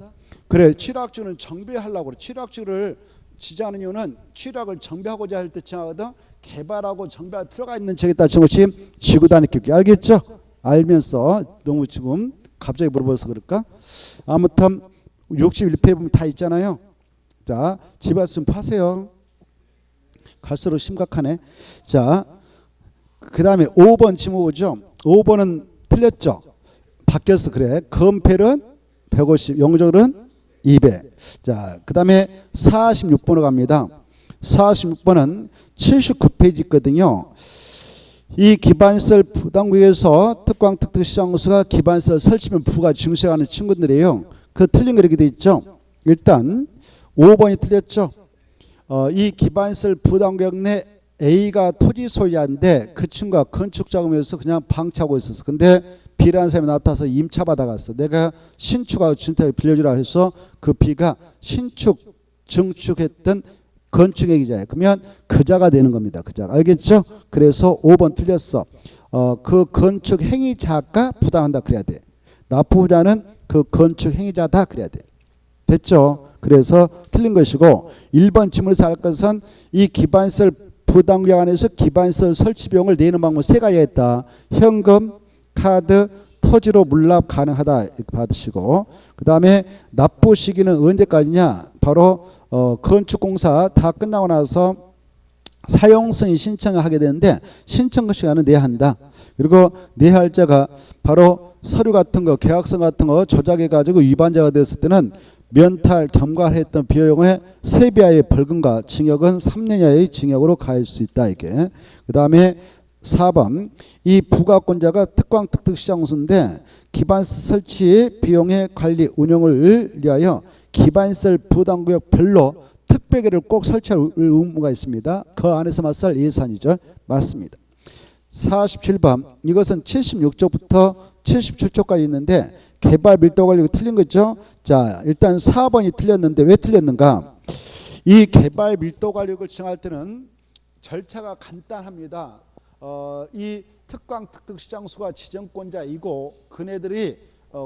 그래. 취락지는 정비하려고 그래. 취락지를 지정하는 이유는 취락을 정비하고자 할 때 정하거든. 개발하고 정비가 들어가 있는 지역에다 정한 것이 지구단위 계획. 알겠죠? 알면서 너무 지금 갑자기 물어봐서 그럴까? 아무튼 61페이지 보면 다 있잖아요. 자, 집에서 좀 파세요. 갈수록 심각하네. 자, 그 다음에 5번 지문 오죠. 5번은 틀렸죠. 바뀌었어. 그래. 건폐율은 150, 영구적으로는 200. 자, 그 다음에 46번으로 갑니다. 46번은 79페이지 있거든요. 이 기반시설 부담구역에서 특광 특특시장소가 기반시설 설치면 부가 증수하는 친구들이에요. 그 틀린 거 이렇게 돼 있죠. 일단 5번이 틀렸죠. 이 기반시설 부담구역 내 A가 토지 소유자인데 그 친구가 건축자금에서 그냥 방치하고 있었어. 근데 B라는 사람이 나타나서 임차 받아갔어. 내가 신축하고 주택을 빌려주라 해서 그 B가 신축, 증축했던 건축행위자예요. 그러면 그자가 되는 겁니다. 그자. 알겠죠? 그래서 5번 틀렸어. 그 건축행위자가 부담한다 그래야 돼. 납부자는 그 건축행위자다 그래야 돼. 됐죠? 그래서 틀린 것이고 1번 질문에서 할 것은 이 기반시설 부담구역 안에서 기반시설 설치 비용을 내는 방법 세 가지가 있다. 현금, 카드, 토지로 물납 가능하다 이렇게 받으시고 그 다음에 납부 시기는 언제까지냐? 바로 건축공사 다 끝나고 나서 사용승인 신청을 하게 되는데 신청 시간은 내야 한다. 그리고 내야 할 자가 바로 서류 같은 거 계약서 같은 거 조작해가지고 위반자가 됐을 때는 면탈 겸과했던 비용의 3배의 벌금과 징역은 3년 이하의 징역으로 가할 수 있다. 이게. 그 다음에 4번 이 부가권자가 특광 특특시장소인데 기반시설 설치 비용의 관리 운영을 위하여 기반시설 부담구역별로 특별계를 꼭 설치할 의무가 있습니다. 그 안에서 맞설 예산이죠. 맞습니다. 47번 이것은 76조부터 77조까지 있는데 개발 밀도 관리가 틀린 거죠. 자, 일단 4번이 틀렸는데 왜 틀렸는가? 이 개발 밀도 관리를 정할 때는 절차가 간단합니다. 이 특광 특특시장소가 지정권자이고 그네들이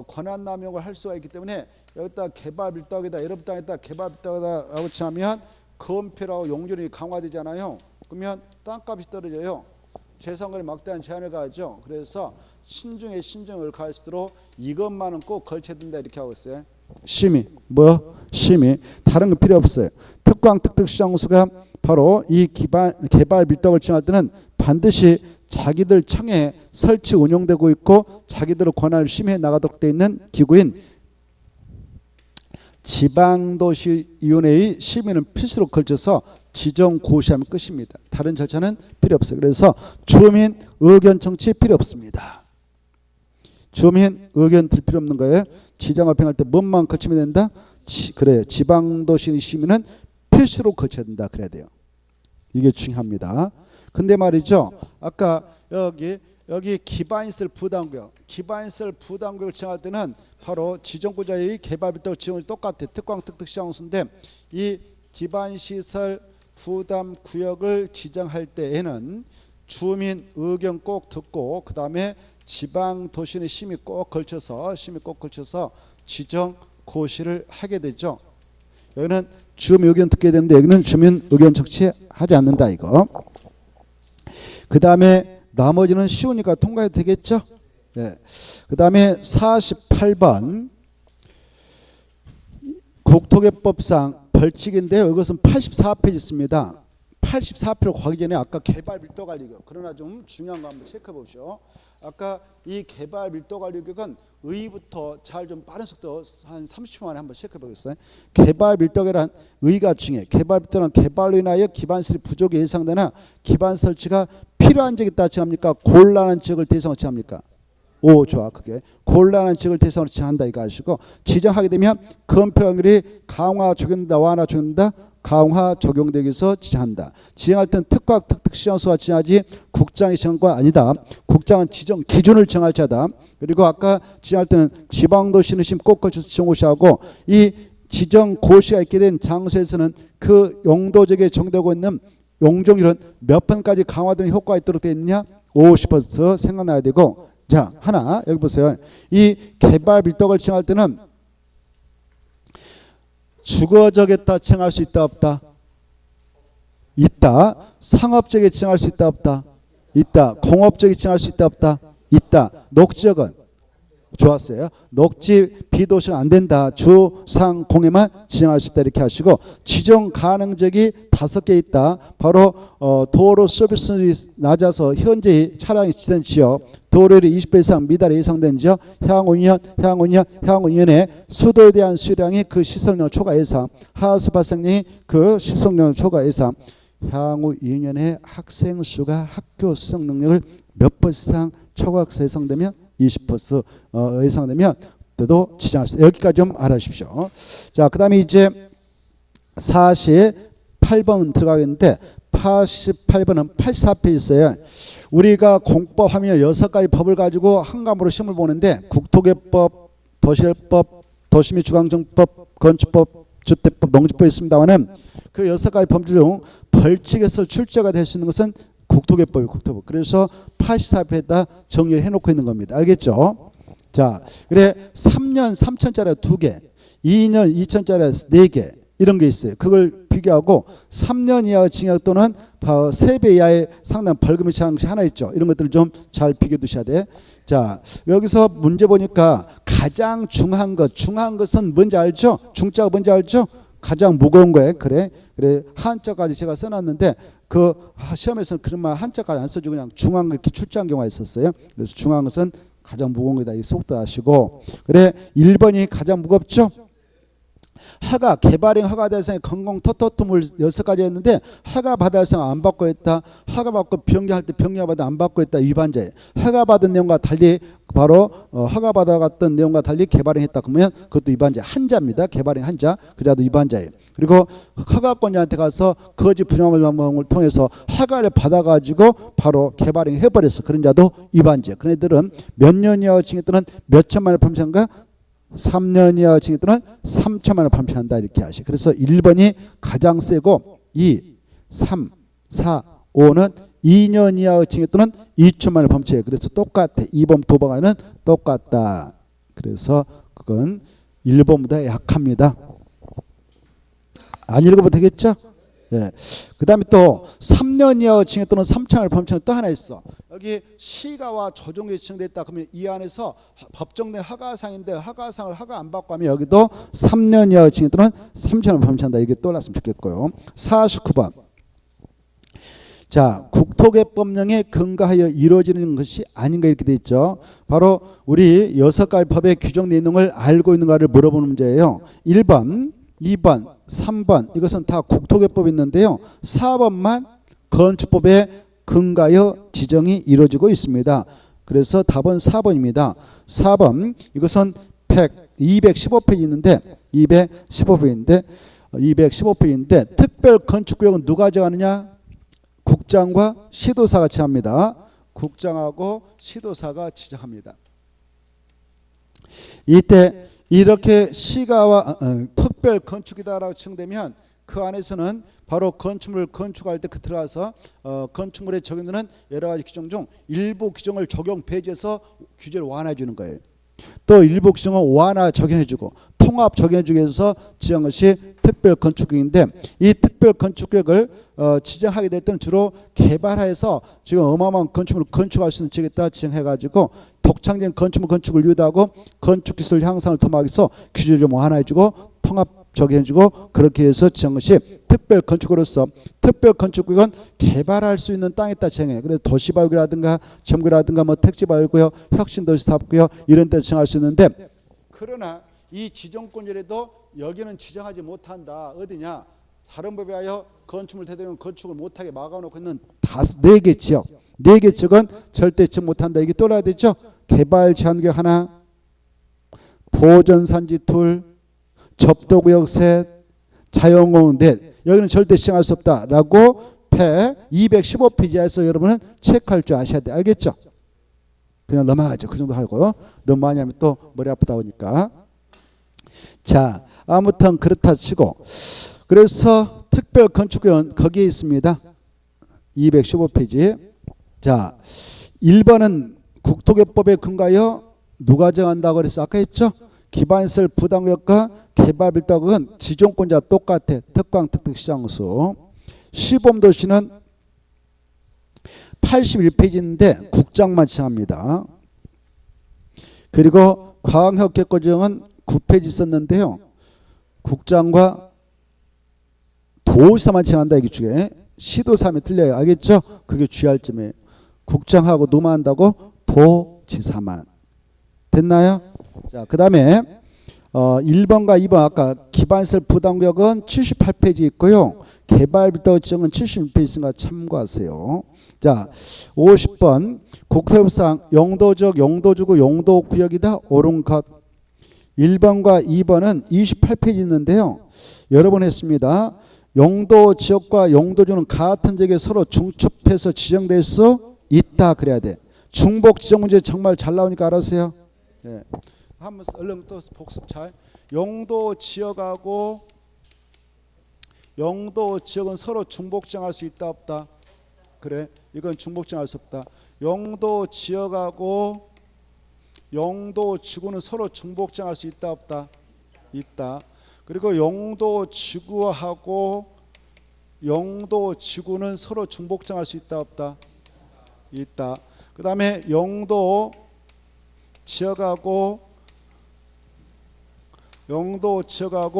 권한 남용을 할 수가 있기 때문에 여기다 개발 밀도하기다 여러 땅에다 개발 밀도하다라고 치면 건폐라고 용적률이 강화되잖아요. 그러면 땅값이 떨어져요. 재산권에 막대한 제한을 가하죠. 그래서 신중에 신중을 가할수록 이것만은 꼭 걸쳐야 된다 이렇게 하고 있어요. 심의 심의 다른 거 필요 없어요. 특광 특특시장소가 바로 이 개발 밀도를 정할 때는 반드시 자기들 청에 설치 운영되고 있고 자기들의 권한을 심해 나가도록 되어 있는 기구인 지방도시위원회의 심의는 필수로 걸쳐서 지정 고시하면 끝입니다. 다른 절차는 필요 없어요. 그래서 주민 의견 청취 필요 없습니다. 주민 의견 들 필요 없는 거예요. 지정을 평할 때 뭔만 거치면 된다? 그래요. 지방도시 심의는 필수로 거쳐야 된다. 그래야 돼요. 이게 중요합니다. 근데 말이죠. 아까 여기 기반시설 부담구역, 기반시설 부담구역을 지정할 때는 바로 지정구자의 개발비도 지정이 똑같아. 특광 특특시장소인데 이 기반시설 부담구역을 지정할 때에는 주민 의견 꼭 듣고 그 다음에 지방도시의 심의 꼭 걸쳐서 지정 고시를 하게 되죠. 여기는 주민 의견 듣게 되는데 여기는 주민 의견 청취하지 않는다 이거. 그 다음에 나머지는 쉬우니까 통과해도 되겠죠. 네. 그 다음에 48번 국토개법상 벌칙인데요. 이것은 84페이지 있습니다. 84페이지 가기 전에 아까 개발 밀도 관리구역, 그러나 좀 중요한 거 한번 체크해 보십시오. 아까 이 개발 밀도 관리구역은 의부터 잘 좀 빠른 속도 한 30초 만에 한번 체크해 보겠어요. 개발 밀도계란 의가 중요해. 개발 밀도는 개발로 인하여 기반시설이 부족이 예상되나 기반 설치가 필요한 지역에 따라 지정합니까? 곤란한 지역을 대상으로 지정합니까? 오, 좋아. 그게 곤란한 지역을 대상으로 지정한다 이거 아시고, 지정하게 되면 건폐 확률이 강화 적용된다, 완화 적용된다, 강화 적용되기 위해서 지정한다. 지정할 때는 특과 특특시장소가 지정하지 국장이 지정한 건 아니다. 국장은 지정 기준을 정할 자다. 그리고 아까 지정할 때는 지방도시는 꼭 걸쳐서 지정고시하고, 이 지정 고시가 있게 된 장소에서는 그 용도적에 정되고 있는 용적률은 몇 번까지 강화되는 효과가 있도록 되어 있느냐? 50% 생각나야 되고, 자, 하나 여기 보세요. 이 개발 밀도를 지정할 때는 주거적에다 지정할 수 있다 없다? 있다. 상업적에 지정할 수 있다 없다? 있다. 공업적에 지정할 수 있다 없다? 있다. 녹지역은 좋았어요. 녹지 비도시가 안 된다. 주상공에만 지정할 수 있다 이렇게 하시고, 지정 가능적이 5개 있다. 바로 도로 서비스이 낮아서 현재 차량이 지된 지역, 도로율이 20배 이상 미달이 예상된 지역, 향후년에 수도에 대한 수량이 그 시설용 초과 예상, 하우스 발생량이 그 시설용 초과 예상, 향후 2년에 학생 수가 학교 수용 능력을 몇 번 이상 초과해서 예상되면 20% 예상되면 때도 지정할 수 있다. 여기까지 좀 알아주십시오. 자, 그 다음에 이제 48번 들어가겠는데 88번은 84페이지 있어요. 우리가 공법하면 6가지 법을 가지고 한감으로 시험을 보는데 국토개법, 도시개법, 도시및주거안정법, 건축법, 주택법, 농지법 있습니다만은 그 6가지 법률 중 벌칙에서 출제가 될 수 있는 것은 국토개법이 국토법. 그래서 84페이지에다 정리를 해놓고 있는 겁니다. 알겠죠? 자, 그래 3년 3천짜리 2개, 2년 2천짜리 4개 이런 게 있어요. 그걸 비교하고 3년 이하의 징역 또는 3배 이하의 상당 벌금이 처한 것이 하나 있죠. 이런 것들을 좀 잘 비교 두셔야 돼. 자, 여기서 문제 보니까 가장 중한 것은 뭔지 알죠? 중자가 뭔지 알죠? 가장 무거운 거예요. 그래 한자까지 제가 써놨는데 그 시험에서는 그런 말 한자까지 안 써주고 그냥 중한 거 이렇게 출제한 경우가 있었어요. 그래서 중한 것은 가장 무거운 거다. 이 속도 아시고, 그래 1번이 가장 무겁죠? 허가, 개발행 허가 대상에 건공 토토투물 6가지 했는데 허가 받을 대상 안 받고 했다. 허가 받고 변경할 때 변경받아 안 받고 했다. 위반자예요. 허가 받은 내용과 달리 바로 허가 받아갔던 내용과 달리 개발행 했다. 그러면 그것도 위반자. 한자입니다. 개발행 한자. 그자도 위반자예요. 그리고 허가권자한테 가서 거짓 분양을 통해서 허가를 받아가지고 바로 개발행 해버렸어. 그런 자도 위반자예요. 그런 애들은 몇 년 이하 징역들은 몇 천만 원 범죄한가? 3년 이하 징역 또는 3천만 원 범죄한다 이렇게 하시. 그래서 1번이 가장 세고 2, 3, 4, 5는 2년 이하 징역 또는 2천만 원 범죄해. 그래서 똑같아. 2번 도박하는 똑같다. 그래서 그건 1번보다 약합니다. 안 읽어도 되겠죠? 예. 그 다음에 또 3년 이하 징역 또는 3천만 원 범죄는 또 하나 있어. 여기 시가와 조정이 지정됐다. 그러면 이 안에서 법정된 허가상인데 허가상을 허가 안 받고 하면 여기도 3년 이하 징역 또는 3천만 원 범죄한다. 이게 떠올랐으면 좋겠고요. 49번. 자, 국토개법령에 근거하여 이루어지는 것이 아닌가 이렇게 돼 있죠. 바로 우리 6가지 법의 규정 내용을 알고 있는가를 물어보는 문제예요. 1번, 2번, 3번 이것은 다 국토개법이 있는데요. 4번만 건축법에 근거하여 지정이 이루어지고 있습니다. 그래서 답은 4번입니다. 4번 이것은 215페이지 있는데 215페이지인데 특별 건축구역은 누가 정하느냐? 국장과 시도사가 정합니다. 국장하고 시도사가 지정합니다. 이때 이렇게 시가와 특별 건축이다라고 지정되면 그 안에서는 바로 건축물을 건축할 때 그 들어가서 건축물에 적용되는 여러 가지 규정 중 일부 규정을 적용 폐지해서 규제를 완화해 주는 거예요. 또 일부 규정은 완화 적용해주고 통합 적용해주기 위해서 지정한 것이 특별 건축구역인데 이 특별 건축구역을 지정하게 될 때는 주로 개발해서 지금 어마어마한 건축물을 건축할 수 있는 지역에다 지정해가지고 독창적인 건축을 유도하고 건축기술 향상을 통하기 위해서 규제를 좀 완화해주고 통합 적용해주고 그렇게 해서 지정한 것이 특별 건축으로서 특별 건축구역은 개발할 수 있는 땅에다 지정해요. 그래서 도시발구라든가 점구라든가 뭐 택지발구요, 혁신도시사업구요 이런 데 지정할 수 있는데 그러나 이 지정권이라도 여기는 지정하지 못한다. 어디냐? 다른 법에 하여 건축물 대대로 건축을 못하게 막아놓고 있는 4개 지역. 4개 지역은 절대 지정 못한다. 이게 또 나야 되죠? 개발 제한구역 하나, 보전산지 둘, 접도구역 셋, 자연공원 넷. 여기는 절대 지정할 수 없다라고 215페이지에서 여러분은 체크할 줄 아셔야 돼. 알겠죠? 그냥 넘어가죠. 그 정도 하고요. 너무 많이 하면 또 머리 아프다 보니까. 자, 아무튼 그렇다 치고 그래서 특별 건축구역은 거기에 있습니다. 215페이지. 자, 1번은 국토개법에 근거하여 누가 정한다고 그래서 아까 했죠? 기반시설 부담구역과 개발밀도구역은 지정권자 똑같아. 특강, 특특시장수. 시범도시는 81페이지인데 국장만 지정합니다. 그리고 광역개발지정은 9페이지 썼는데요. 국장과 도시사만 지정한다. 이게 중에 시도사면 틀려요. 알겠죠? 그게 주의할 점이에요. 국장하고 누만 한다고? 도지사만. 됐나요? 자, 그 다음에 1번과 2번 아까 기반시설 부담구역은 78페이지 있고요. 개발밀도 지정은 76페이지 있으니까 참고하세요. 자, 50번 국토법상 용도적, 용도주구, 용도구역이다. 옳은 것. 1번과 2번은 28페이지 있는데요. 여러 번 했습니다. 용도지역과 용도주는 같은 지역에 서로 중첩해서 지정될 수 있다. 그래야 돼. 중복 지정 문제 정말 잘 나오니까 알아보세요. 네. 한번 얼른 또 복습 잘. 용도지역하고 용도지역은 서로 중복 지정할 수 있다 없다? 그래, 이건 중복 지정할 수 없다. 용도지역하고 용도지구는 서로 중복 지정할 수 있다 없다? 있다. 그리고 용도지구하고 용도지구는 서로 중복 지정할 수 있다 없다? 있다. 그 다음에 용도지역하고 용도구역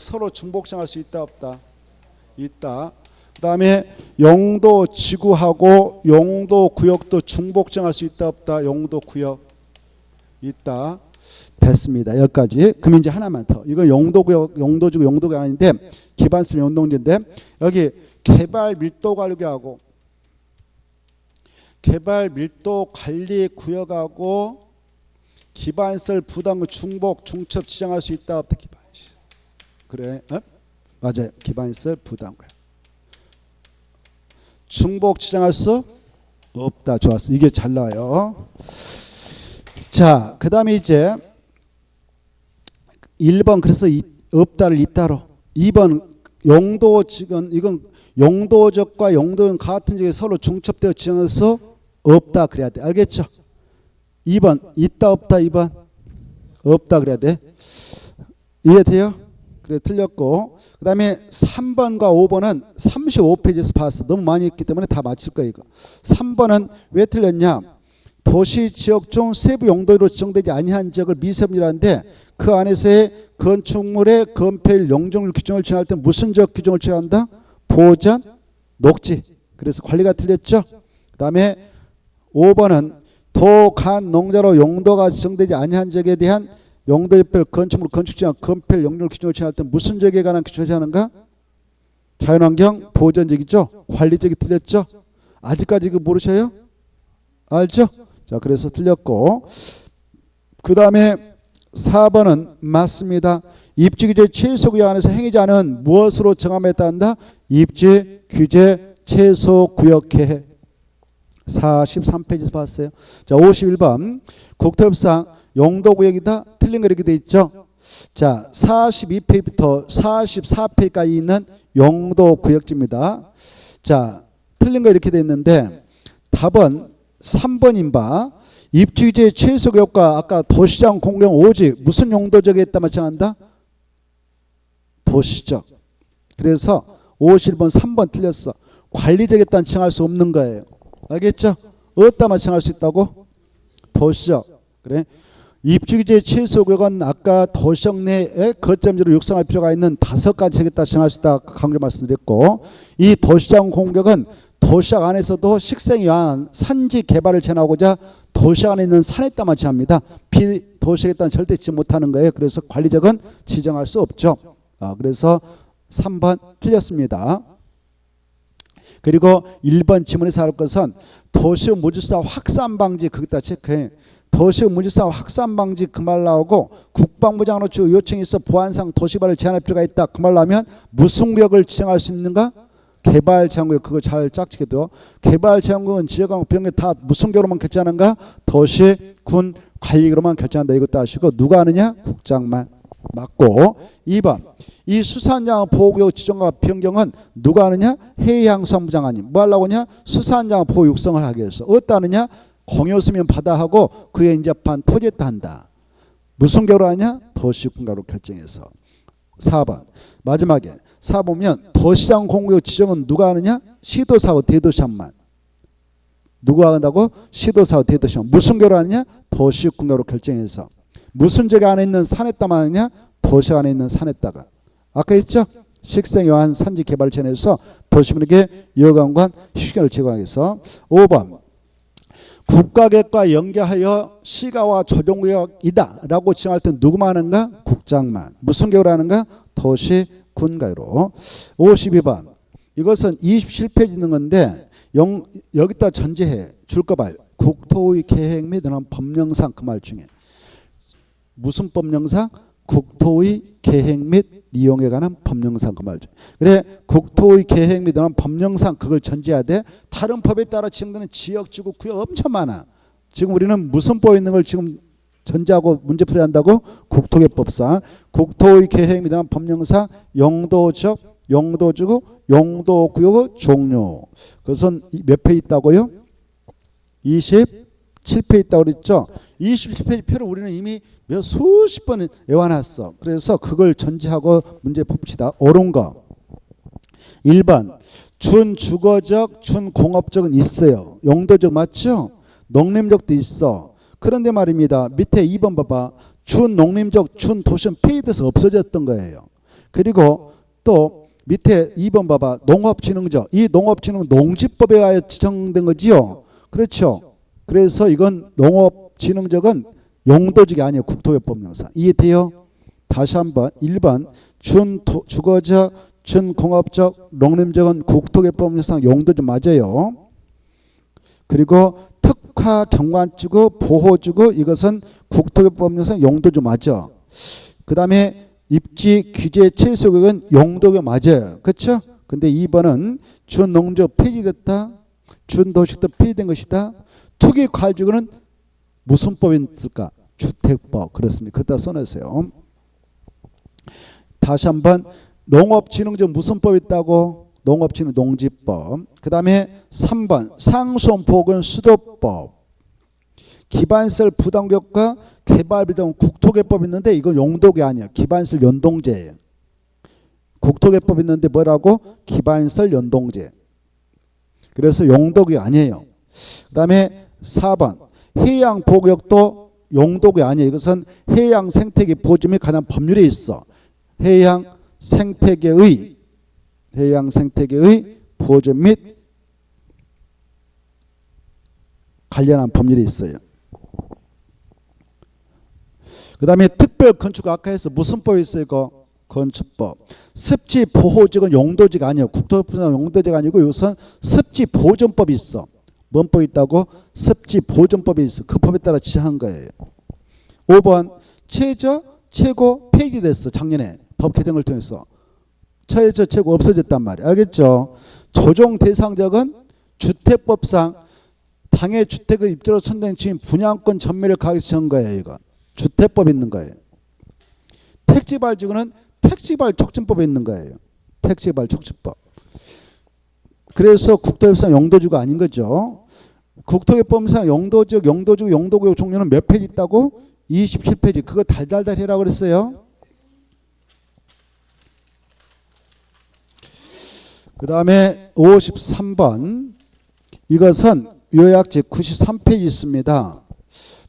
서로 중복 지정할 수 있다 없다? 있다. 그 다음에 용도지구하고 용도구역도 중복 지정할 수 있다 없다? 용도구역 있다. 됐습니다. 여기까지. 그럼 이제 하나만 더. 이건 용도구역, 용도지구, 용도가 아닌데 기반시설 용도문제인데 여기 개발밀도관리구역하고 개발밀도관리구역하고 기반시설 부담구 중복, 중첩 지정할 수 있다 없다? 기반시설. 그래, 맞아요. 기반시설 부담구 중복 지정할 수 없다. 좋았어. 이게 잘 나와요. 자, 그 다음에 이제 1번 그래서 없다를 있다로. 2번 용도지역은 이건 용도적과 용도는 같은 지역에 서로 중첩되어 지정할 수 없다 그래야 돼. 알겠죠? 2번 있다 없다? 2번 없다 그래야 돼. 이해돼요? 그래, 틀렸고. 그 다음에 3번과 5번은 35페이지에서 봤어. 너무 많이 했기 때문에 다 맞힐 거야 이거. 3번은 왜 틀렸냐? 도시지역 중 세부 용도로 지정되지 아니한 지역을 미세분이라는데 그 안에서의 건축물의 건폐율, 용적률 규정을 정할 때 무슨 지역 규정을 취한다? 보전, 녹지. 그래서 관리가 틀렸죠. 그 다음에 5번은 도, 간, 농자로 용도가 지정되지 아니한 적에 대한 용도별 건축물, 건축지형, 건폐, 용도를 기준으로 정할 때 무슨 적에 관한 기준을 정하는가? 자연환경 보전적이죠. 관리적이 틀렸죠. 아직까지 이거 모르셔요? 알죠? 자, 그래서 틀렸고, 그 다음에 4번은 맞습니다. 입지규제 최소구역 안에서 행위지 않은 무엇으로 정함에 따른다? 입지규제 최소구역계획. 43페이지에서 봤어요. 자, 51번 국토협상 용도구역이다. 틀린 거 이렇게 돼 있죠. 자, 42페이지부터 44페이지까지 있는 용도구역지입니다. 자, 틀린 거 이렇게 돼 있는데 답은 3번인 바 입지규제 최소구역과 아까 도시장 공경 오직 무슨 용도적에 있다만 정한다? 도시적. 그래서 51번 3번 틀렸어. 관리적에 따라 정할 수 없는 거예요. 알겠죠? 어디다만 정할 수 있다고? 도시적. 그래. 입지규제 최소구역은 아까 도시적 내에 거점지로 육성할 필요가 있는 5가지 책에 따라 정할 수 있다 강조 말씀드렸고, 이 도시장 공격은 도시락 안에서도 식생이 위한 산지 개발을 제한하고자 도시락 안에 있는 산에 따만 지합니다. 비도시에 따라 절대 지지 못하는 거예요. 그래서 관리적은 지정할 수 없죠. 그래서 3번 틀렸습니다. 그리고 1번 지문에서 할 것은 도시 무질서 확산 방지, 거기다 체크해. 도시 무질서 확산 방지 그 말 나오고 국방부 장관으로 요청이 있어 보안상 도시발을 제한할 필요가 있다 그 말 나오면 무슨 구역을 지정할 수 있는가? 개발 제한구역. 그거 잘 짝지게도 개발 제한구역은 지역하고 병역 다 무슨 구역으로만 결정하는가? 도시 군 관리구역으로만 결정한다. 이것도 아시고 누가 하느냐? 국장만. 맞고 2번 이 수산장 보호구역 지정과 변경은 누가 하느냐? 해양수산부 장관이. 뭐 하려고 하냐? 수산장 보호 육성을 하기 위해서. 어디다 하느냐? 공여수면 바다하고 그에 인접한 토지에다 한다. 무슨 결로 하냐? 도시군가로 결정해서. 4번 마지막에 4보면 도시장 공구역 지정은 누가 하느냐? 시도사하고 대도시장만. 누가 한다고? 시도사하고 대도시장. 무슨 결로 하느냐? 도시군가로 결정해서. 무슨 지역 안에 있는 산에다만 하느냐? 도시 안에 있는 산에다가. 아까 했죠? 식생유한 산지 개발을 전해서 도시민에게 여관관 휴식을 제공하기 위해서. 5번 국가계획과 연계하여 시가와 조정구역이다 라고 지정할 때 누구만 하는가? 국장만. 무슨 계획을 하는가? 도시군가로. 52번 이것은 27페이지 있는 건데 여기다 전제해 줄 거 봐요. 국토의 계획 및 법령상 그 말 중에 무슨 법령상? 국토의 계획 및 이용에 관한 법령상 그 말이죠. 그래 국토의 계획 및 법령상 그걸 전제해야 돼. 다른 법에 따라 지정되는 지역, 지구, 구역 엄청 많아. 지금 우리는 무슨 법에 있는 걸 지금 전제하고 문제 풀이한다고? 국토개법상 국토의 계획 및 법령상 용도적, 용도지구, 용도구역의 종류. 그것은 몇 페이지 있다고요? 27페이지 있다고 그랬죠. 27페이지 표를 우리는 이미 수십 번 외워놨어. 그래서 그걸 전제하고 문제 풉시다. 옳은 거 1번 준주거적, 준공업적은 있어요. 용도적 맞죠? 농림적도 있어. 그런데 말입니다. 밑에 2번 봐봐. 준농림적, 준도시는 폐지돼서 없어졌던 거예요. 그리고 또 밑에 2번 봐봐. 농업진흥적. 이 농업진흥은 농지법에 의하여 지정된 거지요. 그렇죠. 그래서 이건 농업진흥적은 용도적이 아니에요. 국토개법령상. 이해돼요? 다시 한번 1번 준주거적, 준공업적, 농림적은 국토개법령상 용도적 맞아요. 그리고 특화 경관지구, 보호지구 이것은 국토개법령상 용도적 맞아. 그 다음에 입지 규제 최소구역은 용도가 맞아요. 그렇죠? 근데 2번은 준농지구 폐지됐다. 준도시도 폐지된 것이다. 투기과열지구는 무슨 법이 있을까? 주택법. 그렇습니다. 그다 써내세요. 다시 한번 농업진흥적 무슨 법이 있다고? 농업진흥 농지법. 그 다음에 3번 상수원보건 수도법. 기반시설 부담구역과 개발비동 국토개법 있는데 이건 용도가 아니야. 기반시설 연동제예요. 국토개법 있는데 뭐라고? 기반시설 연동제. 그래서 용도가 아니에요. 그 다음에 4번 해양보호구역도 용도가 아니에요. 이것은 해양 생태계 보호 및 관한 법률에 있어. 해양 생태계의 보존 및 관련한 법률이 있어요. 그 다음에 특별 건축 아까 해서 무슨 법이 있어요? 이거 건축법. 습지 보호지역은 용도지가 아니에요. 국토부는 용도지가 아니고 이것은 습지 보존법이 있어. 뭔 법이 있다고? 습지 보존법이 있어. 그 법에 따라 지정한 거예요. 5번 최고 폐기됐어. 작년에 법 개정을 통해서 최고 없어졌단 말이에요. 알겠죠? 조정 대상적은 주택법상 당해 주택의 입주로 선정 주인 분양권 전매를 가하기 지정한 거예요. 이거 주택법에 있는 거예요. 택지발 지구는 택지발 촉진법에 있는 거예요. 택지발 촉진법. 그래서 국토법상 용도지구가 아닌 거죠. 국토법상 용도지역, 용도구역 종류는 몇 페이지 있다고? 27페이지. 그거 달달달 해라 그랬어요. 그 다음에 53번. 이것은 요약지 93페이지 있습니다.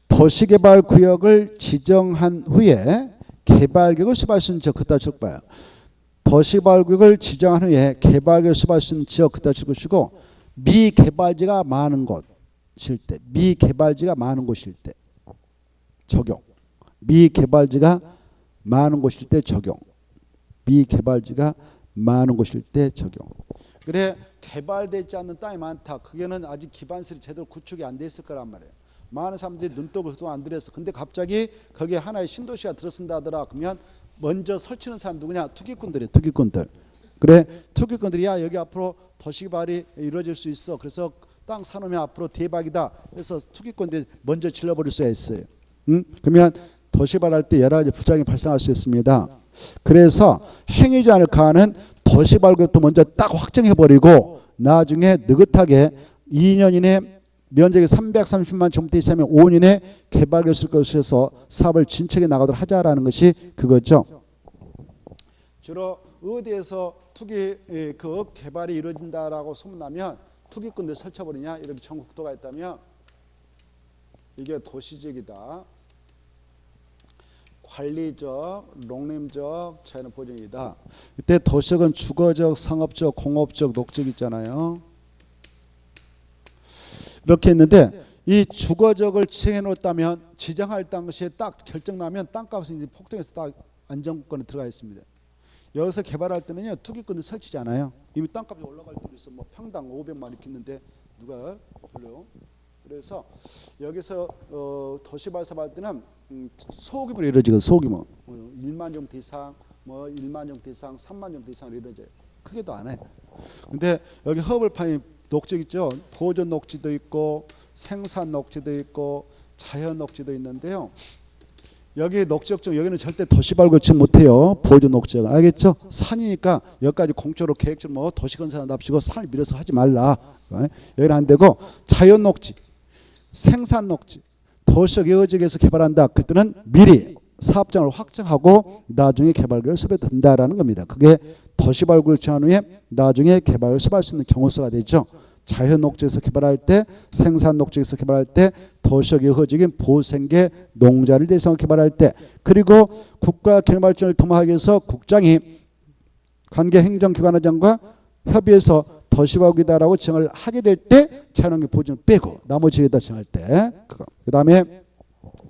도시개발구역을 지정한 후에 개발계획을 수립할 수 있는 지역 그따 줄 거예요. 도시개발구역을 지정한 후에 개발계획을 수립할 수 있는 지역 그따 줄 것이고 미개발지가 많은 곳일 때, 미개발지가 많은 곳일 때 적용. 미개발지가 많은 곳일 때 적용. 미개발지가 많은 곳일 때 적용. 그래 개발되지 않는 땅이 많다. 그게는 아직 기반설이 제대로 구축이 안 돼 있을 거란 말이에요. 많은 사람들이 눈독을 그동안 안 들였어. 근데 갑자기 거기에 하나의 신도시가 들어선다 하더라. 그러면 먼저 설치는 사람 누구냐? 투기꾼들이에요. 투기꾼들. 그래 투기꾼들이 야 여기 앞으로 도시개발이 이루어질 수 있어. 그래서 땅 사놓으면 앞으로 대박이다. 그래서 투기꾼들이 먼저 질러버릴 수가 있어요. 그러면 도시개발할 때 여러 가지 부작용이 발생할 수 있습니다. 그래서 행위지 않을까 하는 도시개발구역부터 먼저 딱 확정해버리고 나중에 느긋하게 2년 이내 면적이 330만 제곱미터 이상이면 5년 이내 개발계획을 쓸 것을 해서 사업을 진척해 나가도록 하자라는 것이 그거죠. 주로 어디에서 투기 그 개발이 이루어진다라고 소문나면 투기꾼들 설쳐버리냐 이렇게 전국도가 있다면 이게 도시지역이다. 관리적, 농림적, 자연 보존이다. 이때 도시적은 주거적, 상업적, 공업적, 녹적 있잖아요. 이렇게 했는데 이 주거적을 지정해 놓았다면 지정할 당시에 딱 결정나면 땅값이 이제 폭등해서 딱 안정권에 들어가 있습니다. 여기서 개발할 때는요 투기꾼들 설치지 않아요. 이미 땅값이 올라갈 때도 있어. 뭐 평당 500만 이렇게 있는데 누가 별로. 그래서 여기서 도시발사 할 때는 소규모로 이루어지거든. 소규모 1만 제곱미터 이상, 뭐 1만 제곱미터 이상, 3만 제곱미터 이상으로 이루어져요. 크게도 안 해. 근데 여기 허벌판이 녹지 있죠. 보존 녹지도 있고 생산 녹지도 있고 자연 녹지도 있는데요. 여기 녹지역 중 여기는 절대 도시발굴 지금 못해요. 보존 녹지역 알겠죠? 산이니까 여기까지 공적으로 계획적으로 뭐 도시건설한답시고 산을 밀어서 하지 말라. 여기는 안 되고 자연 녹지, 생산 녹지, 도시적 여지역에서 개발한다. 그때는 미리 사업장을 확정하고 나중에 개발계획을 수립된다라는 겁니다. 그게 도시발굴 정한 후에 나중에 개발을 수립할 수 있는 경우수가 되죠. 자연 녹지에서 개발할 때, 생산 녹지에서 개발할 때, 도시적 여지역인 보생계 농자를 대상으로 개발할 때, 그리고 국가 경영 발전을 도모하기 위해서 국장이 관계 행정기관장과 협의해서 도시발굴이다라고 지정을 하게 될 때 자연환경 보존을 빼고 나머지에다 지정할 때 그거. 그다음에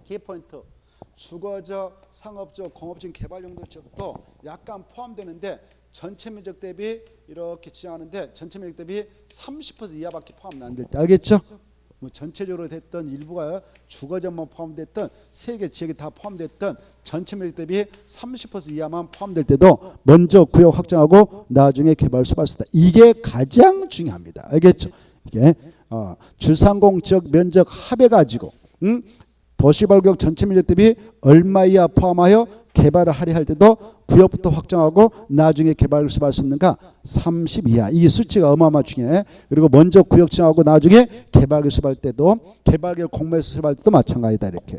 키포인트 주거적, 상업적, 공업적 개발 용도 지역도 약간 포함되는데 전체 면적 대비 이렇게 지정하는데 전체 면적 대비 30% 이하밖에 포함 안 될 때 알겠죠? 뭐 전체적으로 됐던 일부가 주거적만 포함됐던 세 개 지역이 다 포함됐던 전체 면적 대비 30% 이하만 포함될 때도 먼저 구역 확정하고 나중에 개발 수립할 수 있다. 이게 가장 중요합니다. 알겠죠? 이게 주상공 지역 면적 합해가지고 도시발구역 전체 면적 대비 얼마 이하 포함하여 개발을 하려 할 때도 구역부터 확정하고 나중에 개발을 수립할 수 있는가 30 이하. 이 수치가 어마어마 중요해. 그리고 먼저 구역 정하고 나중에 개발을 수립할 때도 개발계획 공모에서 수립할 때도 마찬가지다. 이렇게.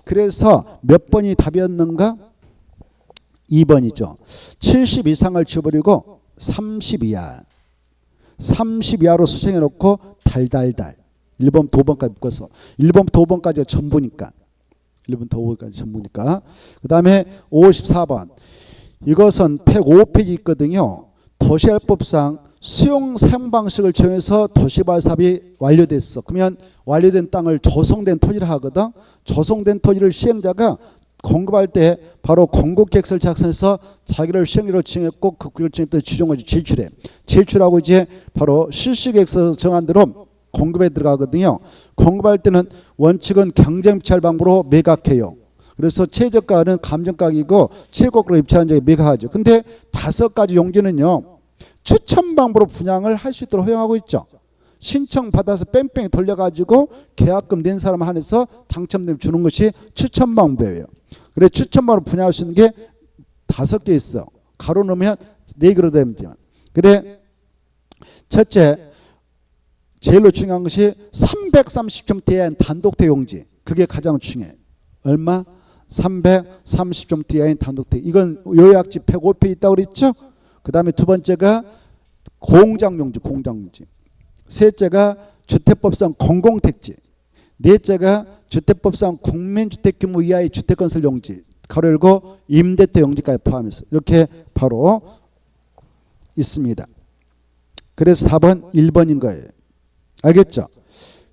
그래서 몇 번이 답이었는가? 2번이죠. 70 이상을 지워버리고 30 이하. 30 이하로 수정해 놓고 달달달. 1번부터 5번까지 묶어서 1번부터 5번까지가 전부니까 1번부터 5번까지 전부니까. 그 다음에 54번 이것은 105페이지 있거든요. 도시개발법상 수용 사용 방식을 정해서 도시발 사업이 완료됐어. 그러면 완료된 땅을 조성된 토지를 하거든. 조성된 토지를 시행자가 공급할 때 바로 공급계획서를 작성해서 자기를 시행자로 지정했고 그 구역을 정했던 지정을 제출해. 제출하고 이제 바로 실시계획서 정한 대로 공급에 들어가거든요. 공급할 때는 원칙은 경쟁 입찰 방법으로 매각해요. 그래서 최저가는 감정가격이고 최고가로 입찰한 적이 매각하죠. 근데 5가지 용지는요. 추천 방법으로 분양을 할 수 있도록 허용하고 있죠. 신청 받아서 뺑뺑 돌려가지고 계약금 낸 사람 한해서 당첨되면 주는 것이 추천 방법이에요. 그래 추천 방법으로 분양할 수 있는 게 5개 있어. 가로 넣으면 4개로 되면 돼요. 그래 첫째 제일로 중요한 것이 330점대의 단독대 용지. 그게 가장 중요해. 얼마? 330점대의 단독대. 이건 요약지 105페이지 있다고 그랬죠? 그 다음에 두 번째가 공장용지, 공장용지. 셋째가 주택법상 공공택지. 넷째가 주택법상 국민주택 규모 이하의 주택건설 용지. 가로 열고 임대태 용지까지 포함해서 이렇게 바로 있습니다. 그래서 답은 1번인 거예요. 알겠죠?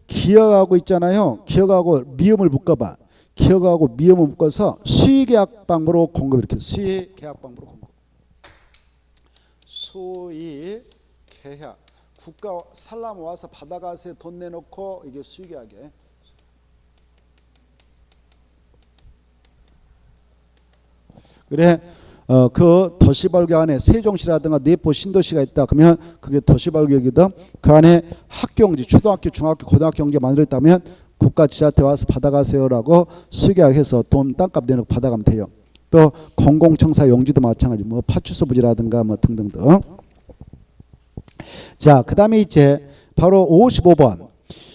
기억하고 있잖아요. 기억하고 미음을 묶어봐. 기억하고 미음을 묶어서 수의계약 방법으로 공급 이렇게 수의계약 방법으로 공급. 수의계약. 국가 살람 와서 받아가세요. 돈 내놓고 이게 수의계약이에요. 그래 그 도시발교 안에 세종시라든가 내포 신도시가 있다. 그러면 그게 도시발교이거든. 그 안에 학교용지, 초등학교, 중학교, 고등학교 용지 만들었다면 국가 지자체 와서 받아가세요라고 수계약해서 돈 땅값 내놓고 받아가면 돼요. 또 공공청사 용지도 마찬가지. 뭐 파출소 부지라든가 뭐 등등등. 자, 그다음에 이제 바로 55번.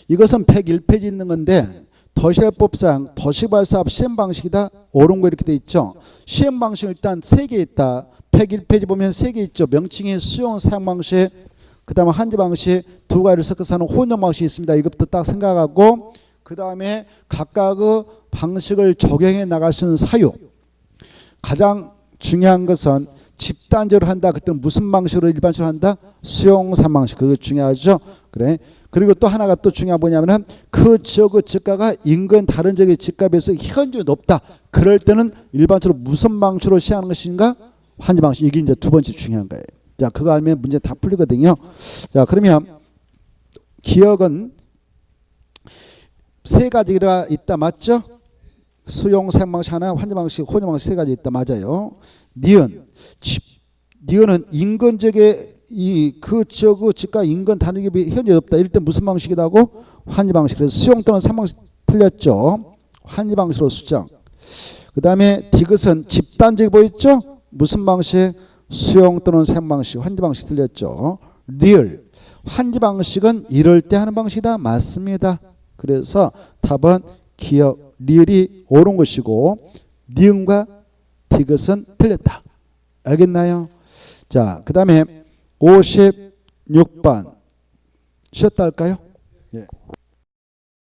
이것은 101페이지 있는 건데. 도시발법상 도시발사업 시행 방식이다. 옳은 거 이렇게 돼 있죠. 시행 방식 일단 3개 있다. 101페이지 보면 3개 있죠. 명칭이 수용 사용 방식, 그다음에 한지 방식, 두 가지를 섞어서 하는 혼용 방식이 있습니다. 이것부터 딱 생각하고 그다음에 각각의 방식을 적용해 나갈 수 있는 사유. 가장 중요한 것은 집단적으로 한다. 그때는 무슨 방식으로 일반적으로 한다? 수용 사용 방식. 그거 중요하죠. 그래. 그리고 또 하나가 또 중요한 뭐냐면은 그 지역의 집가가 인근 다른 지역의 집가에 비해서 현저히 높다. 그럴 때는 일반적으로 무슨 방식으로 시행하는 것인가? 환지 방식. 이게 이제 두 번째 중요한 거예요. 자, 그거 알면 문제 다 풀리거든요. 자, 그러면 기억은 3가지가 있다. 맞죠? 수용 사용 방식 하나, 환지 방식, 혼용 방식 3가지 있다. 맞아요. 니은. 니은은 인근 지역의 그 지역의 집가 인근 단위에 비해 현재 없다. 이럴 때 무슨 방식이라고? 환지 방식. 그래서 수용 또는 사용 방식 틀렸죠. 환지 방식으로 수정. 그 다음에 디귿은 집단적이 보였죠? 무슨 방식? 수용 또는 사용 방식. 환지 방식 틀렸죠. 리을. 환지 방식은 이럴 때 하는 방식이다. 맞습니다. 그래서 답은 기억 리을이 옳은 것이고 니은과 디귿은 틀렸다. 알겠나요? 자, 그 다음에 56번 쉬었다 할까요? 예.